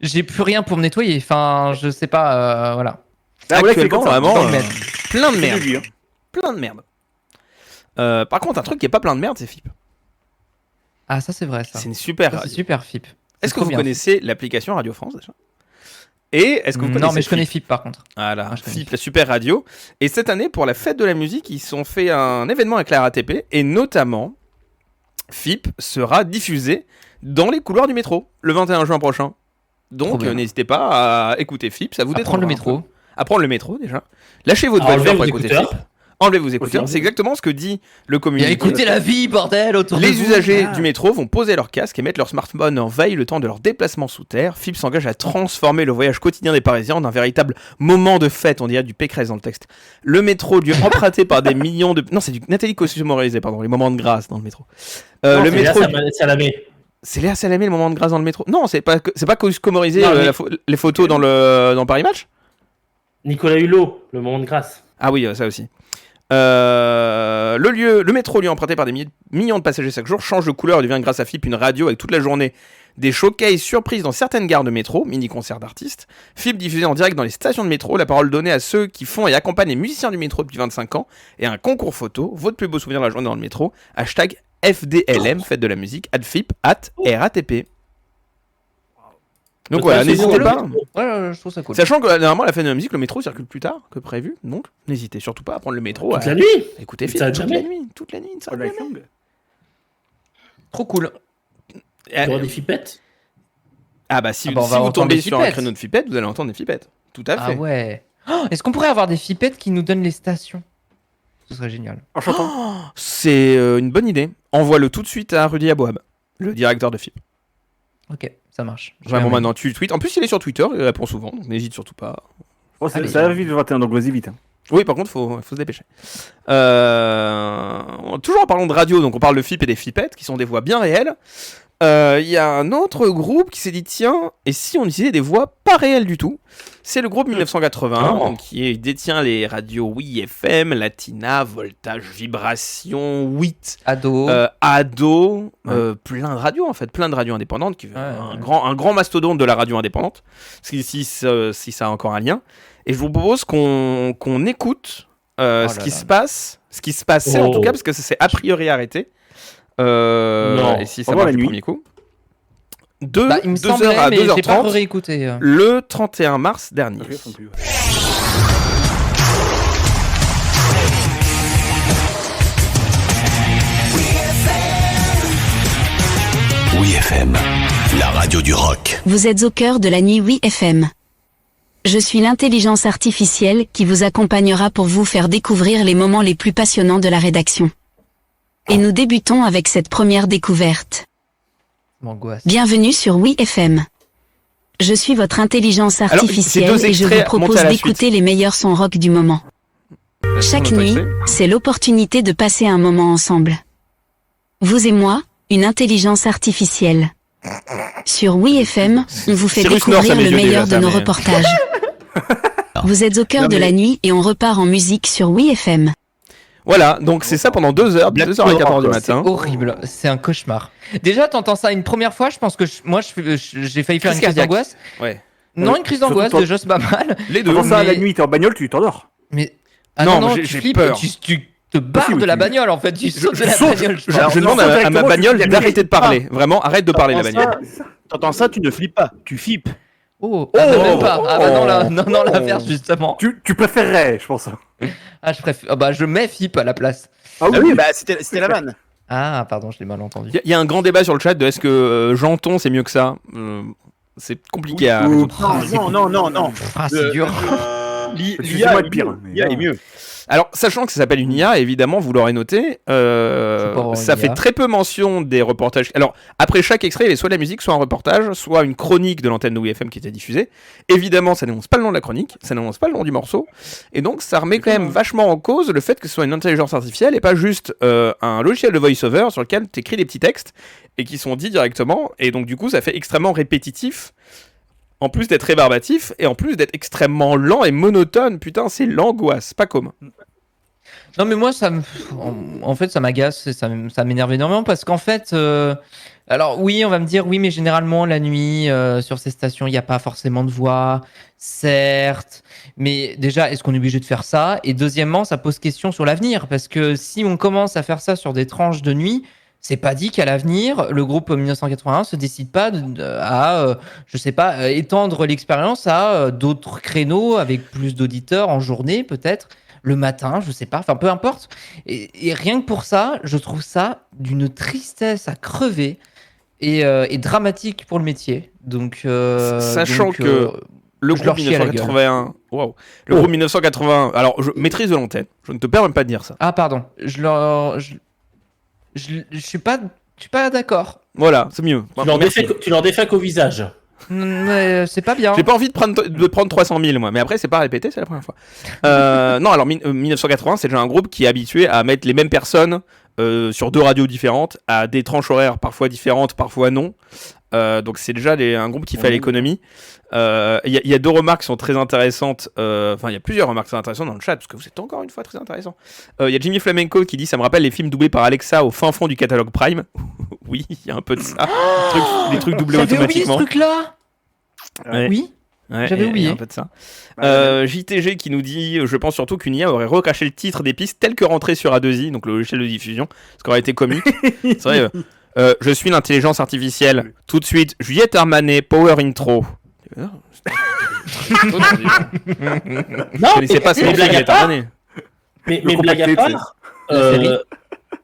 j'ai plus rien pour me nettoyer. Enfin, je sais pas, voilà. Ah, ouais, c'est Actuellement, comme ça. vraiment, Dans le bed. plein de C'est merde. lui, hein. Plein de merde. Par contre, un truc qui est pas plein de merde, c'est FIP. Ah, ça c'est vrai ça. C'est une super Ça, c'est radio. super FIP. Est-ce que trop vous bien. connaissez l'application Radio France déjà? Et est-ce que vous connaissez Non, mais je connais FIP? FIP par contre. Voilà, Ah, je connais FIP, la super radio. Et cette année, pour la fête de la musique, ils ont fait un événement avec la RATP. Et notamment, FIP sera diffusé dans les couloirs du métro le 21 juin prochain. Trop Donc, bien. n'hésitez pas à écouter FIP, ça vous À prendre le détendra un métro. peu. à prendre le métro déjà. Lâchez votre Enlevez voiture pour vos écouter écouteurs. FIP. Enlevez vos écouteurs. Aussi. C'est exactement ce que dit le Et communiqué. écoutez la vie, bordel, autour de Les vous. usagers Ah. du métro vont poser leur casque et mettre leur smartphone en veille le temps de leur déplacement sous terre. FIP s'engage à transformer le voyage quotidien des Parisiens en un véritable moment de fête, on dirait du Pécresse dans le texte. Le lieu emprunté par des millions de... Non, c'est du Nathalie Kosciusko-Morizet, pardon, les moments de grâce dans le métro. Non, Le c'est Léa métro... Salamé. C'est Léa Salamé, le moment de grâce dans le métro. Non, c'est pas Kosciusko-Morizet, Non, mais- les photos dans Paris Match. Nicolas Hulot, le moment de grâce. Ah oui, ça aussi. Le métro, lieu emprunté par des millions de passagers chaque jour, change de couleur et devient grâce à FIP une radio avec toute la journée des showcases surprises dans certaines gares de métro, mini-concerts d'artistes. FIP diffusé en direct dans les stations de métro, la parole donnée à ceux qui font et accompagnent les musiciens du métro depuis 25 ans, et un concours photo, votre plus beau souvenir de la journée dans le métro, hashtag FDLM, fête de la musique, @FIP, @RATP. Donc voilà, c'est n'hésitez bon, pas. Ouais, je trouve ça cool. Sachant que normalement, à la fête de la musique, le métro circule plus tard que prévu, donc n'hésitez surtout pas à prendre le métro. Toute à la nuit. écouter Ça FIP s'arrête toute jamais. la nuit, toute la nuit, ça Oh, s'arrête la jamais. longue. Trop cool. Il y aura des fipettes. Ah bah si, Ah bah, on si va vous entendre tombez des sur un fipettes. créneau de fipettes, vous allez entendre des fipettes. Tout à Ah fait. ouais. Oh, est-ce qu'on pourrait avoir des fipettes qui nous donnent les stations? Ce serait génial. En chantant. C'est une bonne idée. Envoie-le tout de suite à Rudy Abouab, le directeur de FIP. Ok, ça marche. Je vais Vraiment amener. maintenant tu tweets. En plus il est sur Twitter, il répond souvent, donc n'hésite surtout pas. Oh, Allez. ça va vite le 21, donc vas-y vite. Hein. Oui, par contre, faut se dépêcher. Toujours en parlant de radio, donc on parle de FIP et des FIPettes, qui sont des voix bien réelles. Il y a un autre groupe qui s'est dit, tiens, et si on utilisait des voix pas réelles du tout? C'est le groupe 1980, Oh. donc, qui détient les radios Oui FM, Latina, Voltage, Vibration, 8, Ado. Ado, plein de radios en fait, plein de radios indépendantes, qui, un grand mastodonte de la radio indépendante, si ça a encore un lien. Et je vous propose qu'on écoute ce qui se passe, c'est en tout cas, parce que ça s'est a priori arrêté. Non. Et si ça Pendant marche la du nuit. premier coup. Il me 2h semblait, à mais j'ai pas 2h30, réécouté. le 31 mars dernier. Ok, sans plus. Oui FM, la radio du rock. Vous êtes au cœur de la nuit Oui FM. Je suis l'intelligence artificielle qui vous accompagnera pour vous faire découvrir les moments les plus passionnants de la rédaction. Et nous débutons avec cette première découverte. M'angoisse. Bienvenue sur Oui FM. Je suis votre intelligence Alors, artificielle ces deux et je vous extraits, montez propose à la d'écouter les meilleurs sons rock du moment. Chaque nuit, c'est l'opportunité de passer un moment ensemble. Vous et moi, une intelligence artificielle. Sur Oui FM, on vous fait Cyrus North à découvrir mes le yeux meilleur déjà, de nos mais- reportages. Vous êtes au cœur Non, de mais- la nuit et on repart en musique sur Oui FM. Voilà, donc c'est ça pendant 2h, Black 2h14 du Mirror, matin. Horrible, c'est un cauchemar. Déjà, t'entends ça une première fois, je pense que j'ai failli faire Crise une crise cardiaque. d'angoisse. Ouais. Non, une crise Surtout d'angoisse, toi- déjà c'est pas mal. Les deux. Avant ça, mais- la nuit, t'es en bagnole, tu t'endors. Mais Non, non, j'ai- tu j'ai flippes, peur. tu te barres Aussi, de la tu- bagnole en fait, tu sautes de la saute. bagnole. je Je pense. demande à ma directement, bagnole je- d'arrêter de parler. Vraiment, arrête de parler la bagnole. T'entends ça, tu ne flippes pas, tu flippes. Oh, ah bah même pas. Ah bah non, l'inverse justement. Tu préférerais, je pense. Ah, je préfère. Ah bah je mets FIP à la place. Ah oui, bah c'était la vanne. Ah, pardon, je l'ai mal entendu. Il y a un grand débat sur le chat de est-ce que Janton c'est mieux que ça. C'est compliqué à Ou- résoudre. Non. Ah, c'est dur. Excusez-moi de pire. mais L'IA non. est mieux. Alors, sachant que ça s'appelle une IA, évidemment, vous l'aurez noté, avoir ça une fait IA. très peu mention des reportages. Alors, après chaque extrait, il y avait soit de la musique, soit un reportage, soit une chronique de l'antenne de WFM qui était diffusée. Évidemment, ça n'annonce pas le nom de la chronique, ça n'annonce pas le nom du morceau, et donc ça remet quand même vachement en cause le fait que ce soit une intelligence artificielle et pas juste un logiciel de voice-over sur lequel tu écris des petits textes et qui sont dits directement, et donc du coup, ça fait extrêmement répétitif. En plus d'être rébarbatif, et en plus d'être extrêmement lent et monotone, putain, c'est l'angoisse, pas commun. Non mais moi en fait ça m'agace et ça m'énerve énormément parce qu'en fait alors oui on va me dire oui mais généralement la nuit sur ces stations il n'y a pas forcément de voix certes mais déjà est-ce qu'on est obligé de faire ça et deuxièmement ça pose question sur l'avenir parce que si on commence à faire ça sur des tranches de nuit c'est pas dit qu'à l'avenir le groupe 1981 se décide pas à je sais pas étendre l'expérience à d'autres créneaux avec plus d'auditeurs en journée peut-être le matin, je sais pas, enfin peu importe. Et rien que pour ça, je trouve ça d'une tristesse à crever et dramatique pour le métier. Donc, Sachant donc, que le je groupe leur chie à la gueule. 1981 Wow. Le groupe 1981. Alors, je maîtrise de l'antenne. Je ne te permets pas de dire ça. Ah, pardon. Je suis pas d'accord. Voilà, c'est mieux. Tu leur défais qu'au visage. Mais c'est pas bien. J'ai pas envie de prendre 300 000, moi. Mais après, c'est pas répété, c'est la première fois. Non, alors 1980, c'est déjà un groupe qui est habitué à mettre les mêmes personnes sur 2 radios différentes, à des tranches horaires parfois différentes, parfois non. Donc c'est déjà un groupe qui fait l'économie. Il y a 2 remarques qui sont très intéressantes. Enfin, il y a plusieurs remarques très intéressantes dans le chat, parce que vous êtes encore une fois très intéressant. Il y a Jimmy Flamenco qui dit: ça me rappelle les films doublés par Alexa au fin fond du catalogue Prime. Oui, il y a un peu de ça. Les trucs doublés J'avais oublié ce automatiquement. truc-là. Ouais. Oui. Ouais, J'avais il y a oublié. un peu de ça. JTG qui nous dit: je pense surtout qu'une IA aurait recaché le titre des pistes tel que rentré sur A2I, donc le logiciel de diffusion, ce qui aurait été comique. C'est vrai. Je suis l'intelligence artificielle. Tout de suite, Juliette Armanet, Power Intro. Non, Je connaissais pas ces Juliette Armanet. mais blague à part,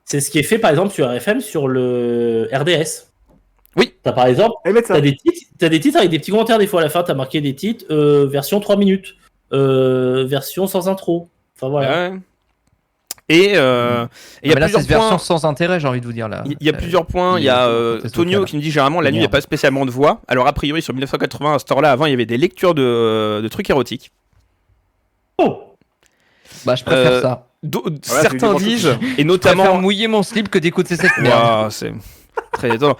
c'est ce qui est fait par exemple sur RFM sur le RDS. Oui. T'as par exemple, ça. t'as des titres avec des petits commentaires des fois à la fin. T'as marqué des titres version 3 minutes, version sans intro. Enfin voilà. Ouais. Et il y a Mais là, c'est plusieurs cette version points. sans intérêt, j'ai envie de vous dire là. Il y a plusieurs points. Il y a Tonio qui nous dit: généralement la nuit il n'y a pas spécialement de voix. Alors a priori sur 1980 à ce temps-là, avant il y avait des lectures de trucs érotiques. Oh. Bah, je préfère ça. Certains disent, et Je préfère notamment mouiller mon slip que d'écouter cette merde. Waouh, c'est très étonnant.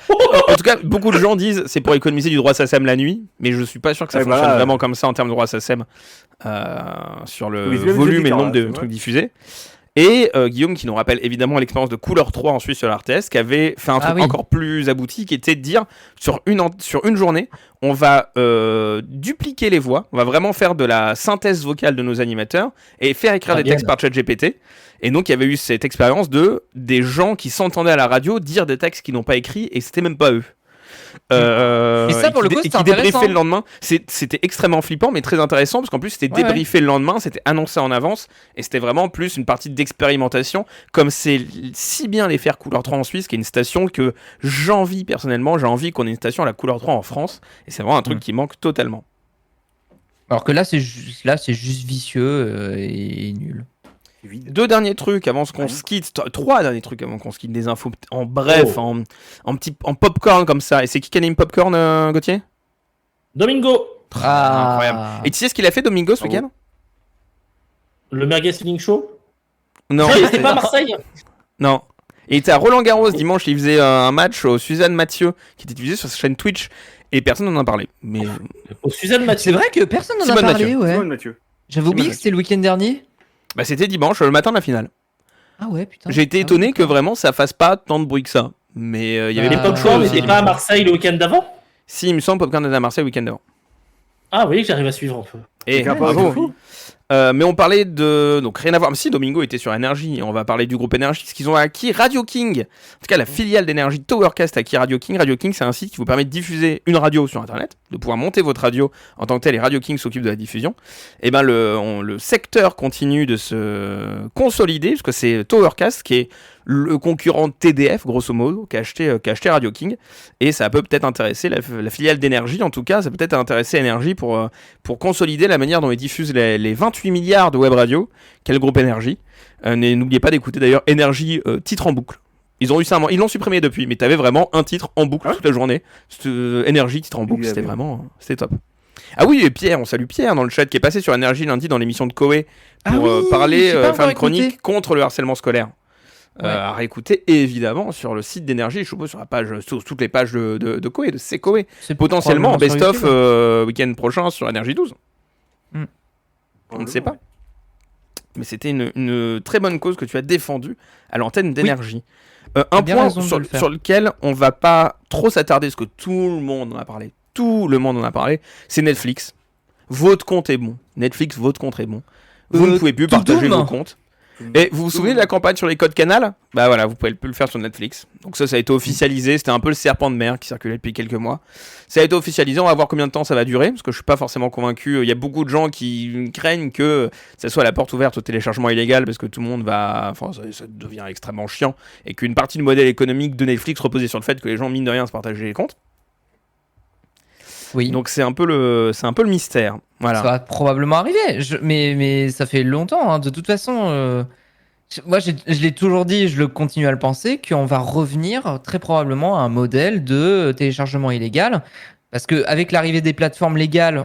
En tout cas, beaucoup de gens disent c'est pour économiser du droit SACEM la nuit, mais je suis pas sûr que ça Ouais, fonctionne voilà. vraiment comme ça en termes de droit SACEM sur le visuel, volume et le c'est nombre de vrai. trucs diffusés. Et Guillaume qui nous rappelle évidemment l'expérience de Couleur 3 en Suisse sur la RTS, qui avait fait un truc oui. encore plus abouti, qui était de dire sur une journée, on va dupliquer les voix, on va vraiment faire de la synthèse vocale de nos animateurs et faire écrire des textes par ChatGPT. Et donc il y avait eu cette expérience de des gens qui s'entendaient à la radio dire des textes qu'ils n'ont pas écrits et c'était même pas eux. Et ça, pour le coup, qui c'était intéressant. débriefaient le lendemain. C'était extrêmement flippant, mais très intéressant parce qu'en plus c'était Ouais, débriefé le lendemain, c'était annoncé en avance et c'était vraiment plus une partie d'expérimentation. Comme c'est si bien les faire Couleur 3 en Suisse, qui est une station que personnellement, j'ai envie qu'on ait une station à la Couleur 3 en France et c'est vraiment un truc qui manque totalement. Alors que là, c'est juste vicieux et nul. 2 derniers trucs avant qu'on se quitte, 3 derniers trucs avant qu'on se quitte, des infos en bref, en popcorn comme ça. Et c'est qui anime popcorn, Gauthier? Domingo, Incroyable. Et tu sais ce qu'il a fait Domingo ce week-end? le Merguez Feeling Show. Non. Il était pas à Marseille. Non. Il était à Roland Garros dimanche, il faisait un match au Suzanne Mathieu qui était diffusé sur sa chaîne Twitch et personne n'en a parlé. Mais Au Suzanne C'est Mathieu. vrai que personne n'en a Simone parlé, Mathieu. ouais. Simone Mathieu. J'avais oublié que c'était le week-end dernier. bah, c'était dimanche, le matin de la finale. Ah ouais, putain. J'ai été Ah étonné oui, que d'accord. vraiment ça fasse pas tant de bruit que ça. Mais il y avait Les beaucoup de Popcorn choses aussi. n'étaient pas à Marseille le week-end d'avant. Si, il me semble Popcorn était à Marseille le week-end d'avant. Ah, vous voyez que j'arrive à suivre un peu. Et bravo. Mais on parlait de... Donc rien à voir. Mais si, Domingo était sur Énergie. Et on va parler du groupe Énergie. Ce qu'ils ont acquis Radio King. En tout cas, la filiale d'Énergie Towercast a acquis Radio King. Radio King, c'est un site qui vous permet de diffuser une radio sur Internet, de pouvoir monter votre radio en tant que tel. Et Radio King s'occupe de la diffusion. Et ben le secteur continue de se consolider. Parce que c'est Towercast qui est le concurrent de TDF, grosso modo, qui a acheté Radio King. Et ça peut peut-être intéresser la filiale d'Énergie. En tout cas, ça peut peut-être intéresser Énergie pour consolider la manière dont ils diffusent les 28 milliards de web radio qu'est le groupe Énergie. N'oubliez pas d'écouter d'ailleurs Énergie titre en boucle. Ils l'ont supprimé depuis, mais t'avais vraiment un titre en boucle toute la journée. Énergie titre en boucle, c'était top. Ah oui, et Pierre, on salue Pierre dans le chat qui est passé sur Énergie lundi dans l'émission de Koé pour parler, faire une chronique contre le harcèlement scolaire. À réécouter évidemment sur le site d'Énergie, je suppose sur toutes les pages de Koé, de CKoé. C'est Potentiellement en probablement sur best-of week-end prochain sur Énergie 12. Mm. On ne sait pas. Mais c'était une très bonne cause que tu as défendue à l'antenne d'Énergie. Un bien point raison de le faire. sur lequel on va pas trop s'attarder, parce que tout le monde en a parlé. Tout le monde en a parlé. C'est Netflix. Votre compte est bon. Netflix, votre compte est bon. Vous ne pouvez plus partager vos comptes. Et vous vous souvenez de la campagne sur les codes canal? Bah voilà, vous pouvez plus le faire sur Netflix. Donc ça a été officialisé, c'était un peu le serpent de mer qui circulait depuis quelques mois. Ça a été officialisé, on va voir combien de temps ça va durer, parce que je suis pas forcément convaincu. Il y a beaucoup de gens qui craignent que ça soit la porte ouverte au téléchargement illégal, parce que tout le monde va... Enfin, ça devient extrêmement chiant, et qu'une partie du modèle économique de Netflix reposait sur le fait que les gens, mine de rien, se partageaient les comptes. Oui. Donc c'est un peu le mystère. Voilà. Ça va probablement arriver. Mais ça fait longtemps. Hein. De toute façon, moi, je l'ai toujours dit, je le continue à le penser, qu'on va revenir très probablement à un modèle de téléchargement illégal. Parce qu'avec l'arrivée des plateformes légales,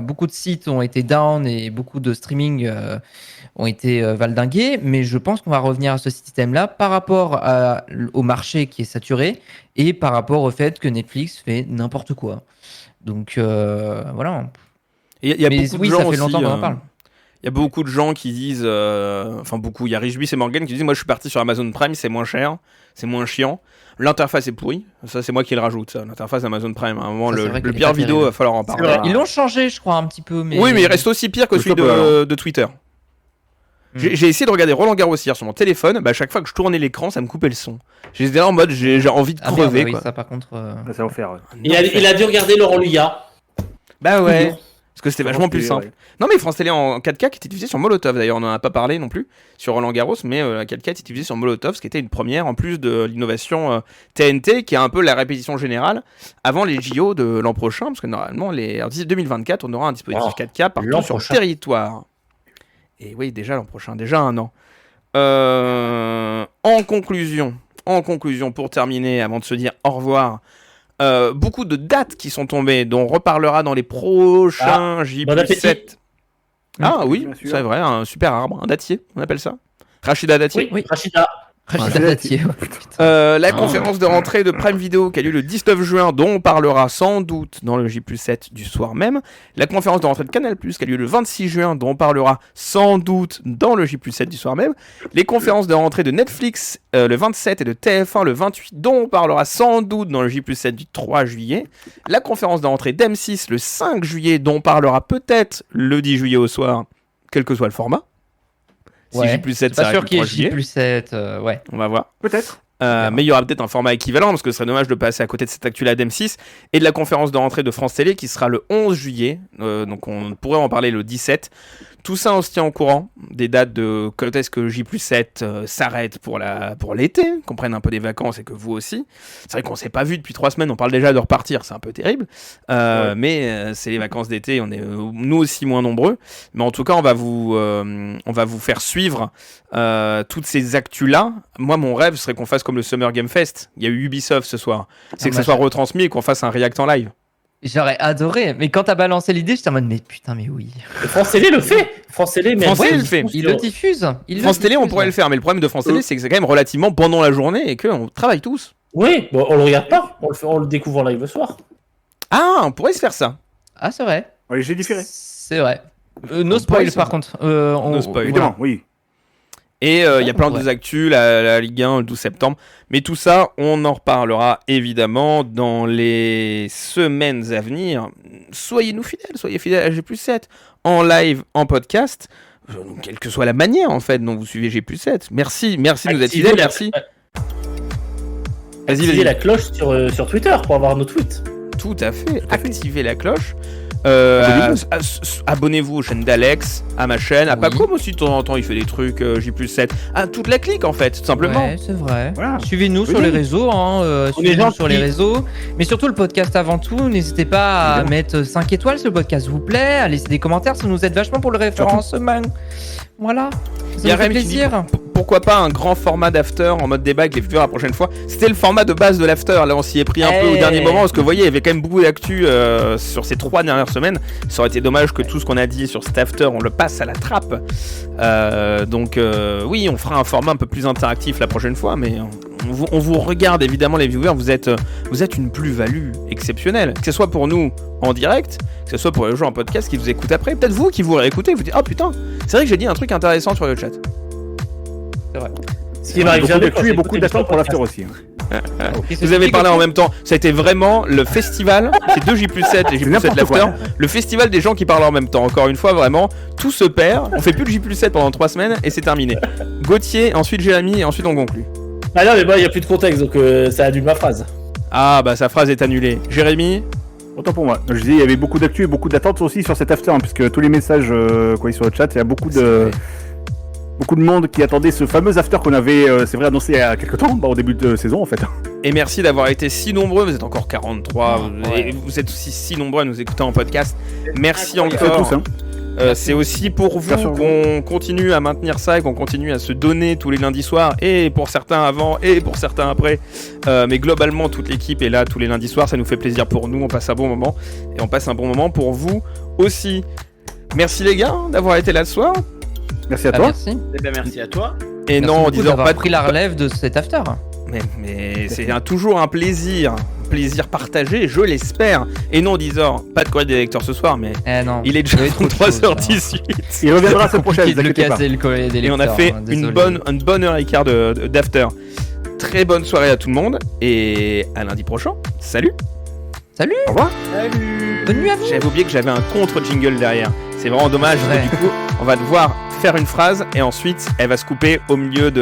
beaucoup de sites ont été down et beaucoup de streaming ont été valdingués. Mais je pense qu'on va revenir à ce système-là par rapport au marché qui est saturé et par rapport au fait que Netflix fait n'importe quoi. Donc voilà. Il y a beaucoup de gens ça fait aussi, longtemps qu'on en parle. Il y a beaucoup de gens qui disent, enfin beaucoup, il y a Richby et Morgan qui disent, moi je suis parti sur Amazon Prime, c'est moins cher, c'est moins chiant. L'interface est pourrie, ça c'est moi qui le rajoute, ça. L'interface Amazon Prime, à un moment, Ça, le pire vidéo, il va falloir en parler. Ils l'ont changé, je crois, un petit peu. Mais... Oui, mais il reste aussi pire que celui de Twitter. J'ai essayé de regarder Roland Garros hier sur mon téléphone, à chaque fois que je tournais l'écran, ça me coupait le son. J'étais là en mode, j'ai envie de crever. Merde, quoi. Oui, ça par contre. Ça va faire. Ouais. Il a dû regarder Laurent Luya. Bah ouais. Toujours. Parce que c'était vachement plus simple. Ouais. Non mais France Télé en 4K qui était diffusé sur Molotov d'ailleurs, on n'en a pas parlé non plus sur Roland Garros, mais la 4K était diffusée sur Molotov, ce qui était une première en plus de l'innovation TNT qui est un peu la répétition générale avant les JO de l'an prochain, parce que normalement en 2024 on aura un dispositif 4K partout sur le territoire. Et oui, déjà l'an prochain, déjà un an. En conclusion, pour terminer, avant de se dire au revoir, beaucoup de dates qui sont tombées, dont on reparlera dans les prochains J+7. Ah oui, c'est vrai, un super arbre, un dattier, on appelle ça. Rachida Datier. Oui, Rachida. Datier. La conférence de rentrée de Prime Video qui a lieu le 19 juin, dont on parlera sans doute dans le J+7 du soir même. La conférence de rentrée de Canal+, qui a lieu le 26 juin, dont on parlera sans doute dans le J+7 du soir même. Les conférences de rentrée de Netflix le 27 et de TF1 le 28, dont on parlera sans doute dans le J+7 du 3 juillet. La conférence de rentrée d'M6 le 5 juillet, dont on parlera peut-être le 10 juillet au soir, quel que soit le format. Si Ouais. J+7, Pas sûr qu'il y ait J+7, ouais. On va voir. Peut-être. Mais il y aura peut-être un format équivalent, parce que ce serait dommage de passer à côté de cette actu-là d'M6 et de la conférence de rentrée de France Télé qui sera le 11 juillet. Donc on pourrait en parler le 17. Tout ça, on se tient au courant des dates de quand est-ce que J+7 s'arrête pour l'été, qu'on prenne un peu des vacances et que vous aussi. C'est vrai qu'on s'est pas vu depuis 3 semaines, on parle déjà de repartir, c'est un peu terrible. Mais c'est les vacances d'été, on est nous aussi moins nombreux. Mais en tout cas, on va vous faire suivre toutes ces actus-là. Moi, mon rêve serait qu'on fasse comme le Summer Game Fest. Il y a eu Ubisoft ce soir. C'est que ça soit retransmis et qu'on fasse un react en live. J'aurais adoré, mais quand t'as balancé l'idée, j'étais en mode, mais putain, mais oui. France Télé le fait. France Télé le fait. Il le diffuse. France Télé, on pourrait le faire, mais le problème de France Télé, c'est que c'est quand même relativement pendant la journée et qu'on travaille tous. Oui, bon, on le regarde pas, on le découvre en live le soir. Ah, on pourrait se faire ça. Ah, c'est vrai. Oui, j'ai différé. C'est vrai. No spoil, par contre. No spoil. Évidemment, oui. Et il y a plein d'autres actus, la Ligue 1 le 12 septembre. Mais tout ça, on en reparlera évidemment dans les semaines à venir. Soyez fidèles à J+7 en live, en podcast, quelle que soit la manière en fait dont vous suivez J+7. Merci de nous être fidèles, merci. Activez la cloche sur Twitter pour avoir nos tweets. Tout à fait, activez la cloche. Abonnez-vous aux chaînes d'Alex, à ma chaîne, à Pacom aussi de temps en temps, il fait des trucs J+7, à toute la clique en fait, tout simplement. Ouais, c'est vrai. Voilà. Suivez-nous sur les réseaux, suivez-nous sur les réseaux, mais surtout le podcast avant tout. N'hésitez pas à mettre 5 étoiles si le podcast vous plaît, à laisser des commentaires, ça nous aide vachement pour le référencement. Voilà, ça nous fait plaisir. Pourquoi pas un grand format d'after en mode débat avec les viewers la prochaine fois. C'était le format de base de l'after, là on s'y est pris un peu au dernier moment, parce que vous voyez, il y avait quand même beaucoup d'actu sur ces 3 dernières semaines. Ça aurait été dommage que tout ce qu'on a dit sur cet after, on le passe à la trappe. Donc oui, on fera un format un peu plus interactif la prochaine fois, mais on vous regarde évidemment les viewers, vous êtes une plus-value exceptionnelle, que ce soit pour nous en direct, que ce soit pour les gens en podcast qui vous écoutent après, peut-être vous qui vous réécoutez, vous dites oh putain, c'est vrai que j'ai dit un truc intéressant sur le chat. C'est vrai. Ce qui m'arrive Beaucoup d'actu et beaucoup d'attentes pour l'after aussi. Vous avez parlé en même temps, ça a été vraiment le festival, c'est 2 J+7 et J+7 l'after, le festival des gens qui parlent en même temps, encore une fois vraiment, tout se perd, on fait plus de J+7 pendant 3 semaines et c'est terminé. Gauthier, ensuite Jérémy et ensuite on conclut. Ah non mais moi il n'y a plus de contexte donc ça annule ma phrase. Ah bah sa phrase est annulée. Jérémy? Autant pour moi. Je dis, il y avait beaucoup d'actu et beaucoup d'attentes aussi sur cet after, puisque tous les messages qu'on a sur le chat, il y a beaucoup de... beaucoup de monde qui attendait ce fameux after qu'on avait, c'est vrai, annoncé il y a quelques temps, au début de saison en fait. Et merci d'avoir été si nombreux, vous êtes encore 43, Ouais. et vous êtes aussi si nombreux à nous écouter en podcast. Merci Incroyable. encore. Tous, hein. C'est aussi pour vous Merci à vous. qu'on continue à maintenir ça et qu'on continue à se donner tous les lundis soirs, et pour certains avant et pour certains après. Mais globalement, toute l'équipe est là tous les lundis soirs, ça nous fait plaisir pour nous, on passe un bon moment, et on passe un bon moment pour vous aussi. Merci les gars d'avoir été là ce soir. Merci à Ah, toi. merci. Eh ben, merci à toi. Et Merci non, en beaucoup disant d'avoir pas de pris la relève de cet after. Mais c'est toujours un plaisir partagé, je l'espère. Et non, disant pas de courrier des lecteurs ce soir, mais Eh non. il est déjà Il y avait trop de choses, 23h18. Il reviendra la semaine prochaine, Compliqué ne de le inquiétez pas. caser, le courrier des Et on a lecteurs, fait hein, une désolé. bonne heure et quart d'after. Très bonne soirée à tout le monde et à lundi prochain. Salut. Salut. Au revoir. Bonne nuit à vous. J'avais oublié que j'avais un contre-jingle derrière. C'est vraiment dommage. C'est vrai. Du coup, on va devoir faire une phrase et ensuite elle va se couper au milieu de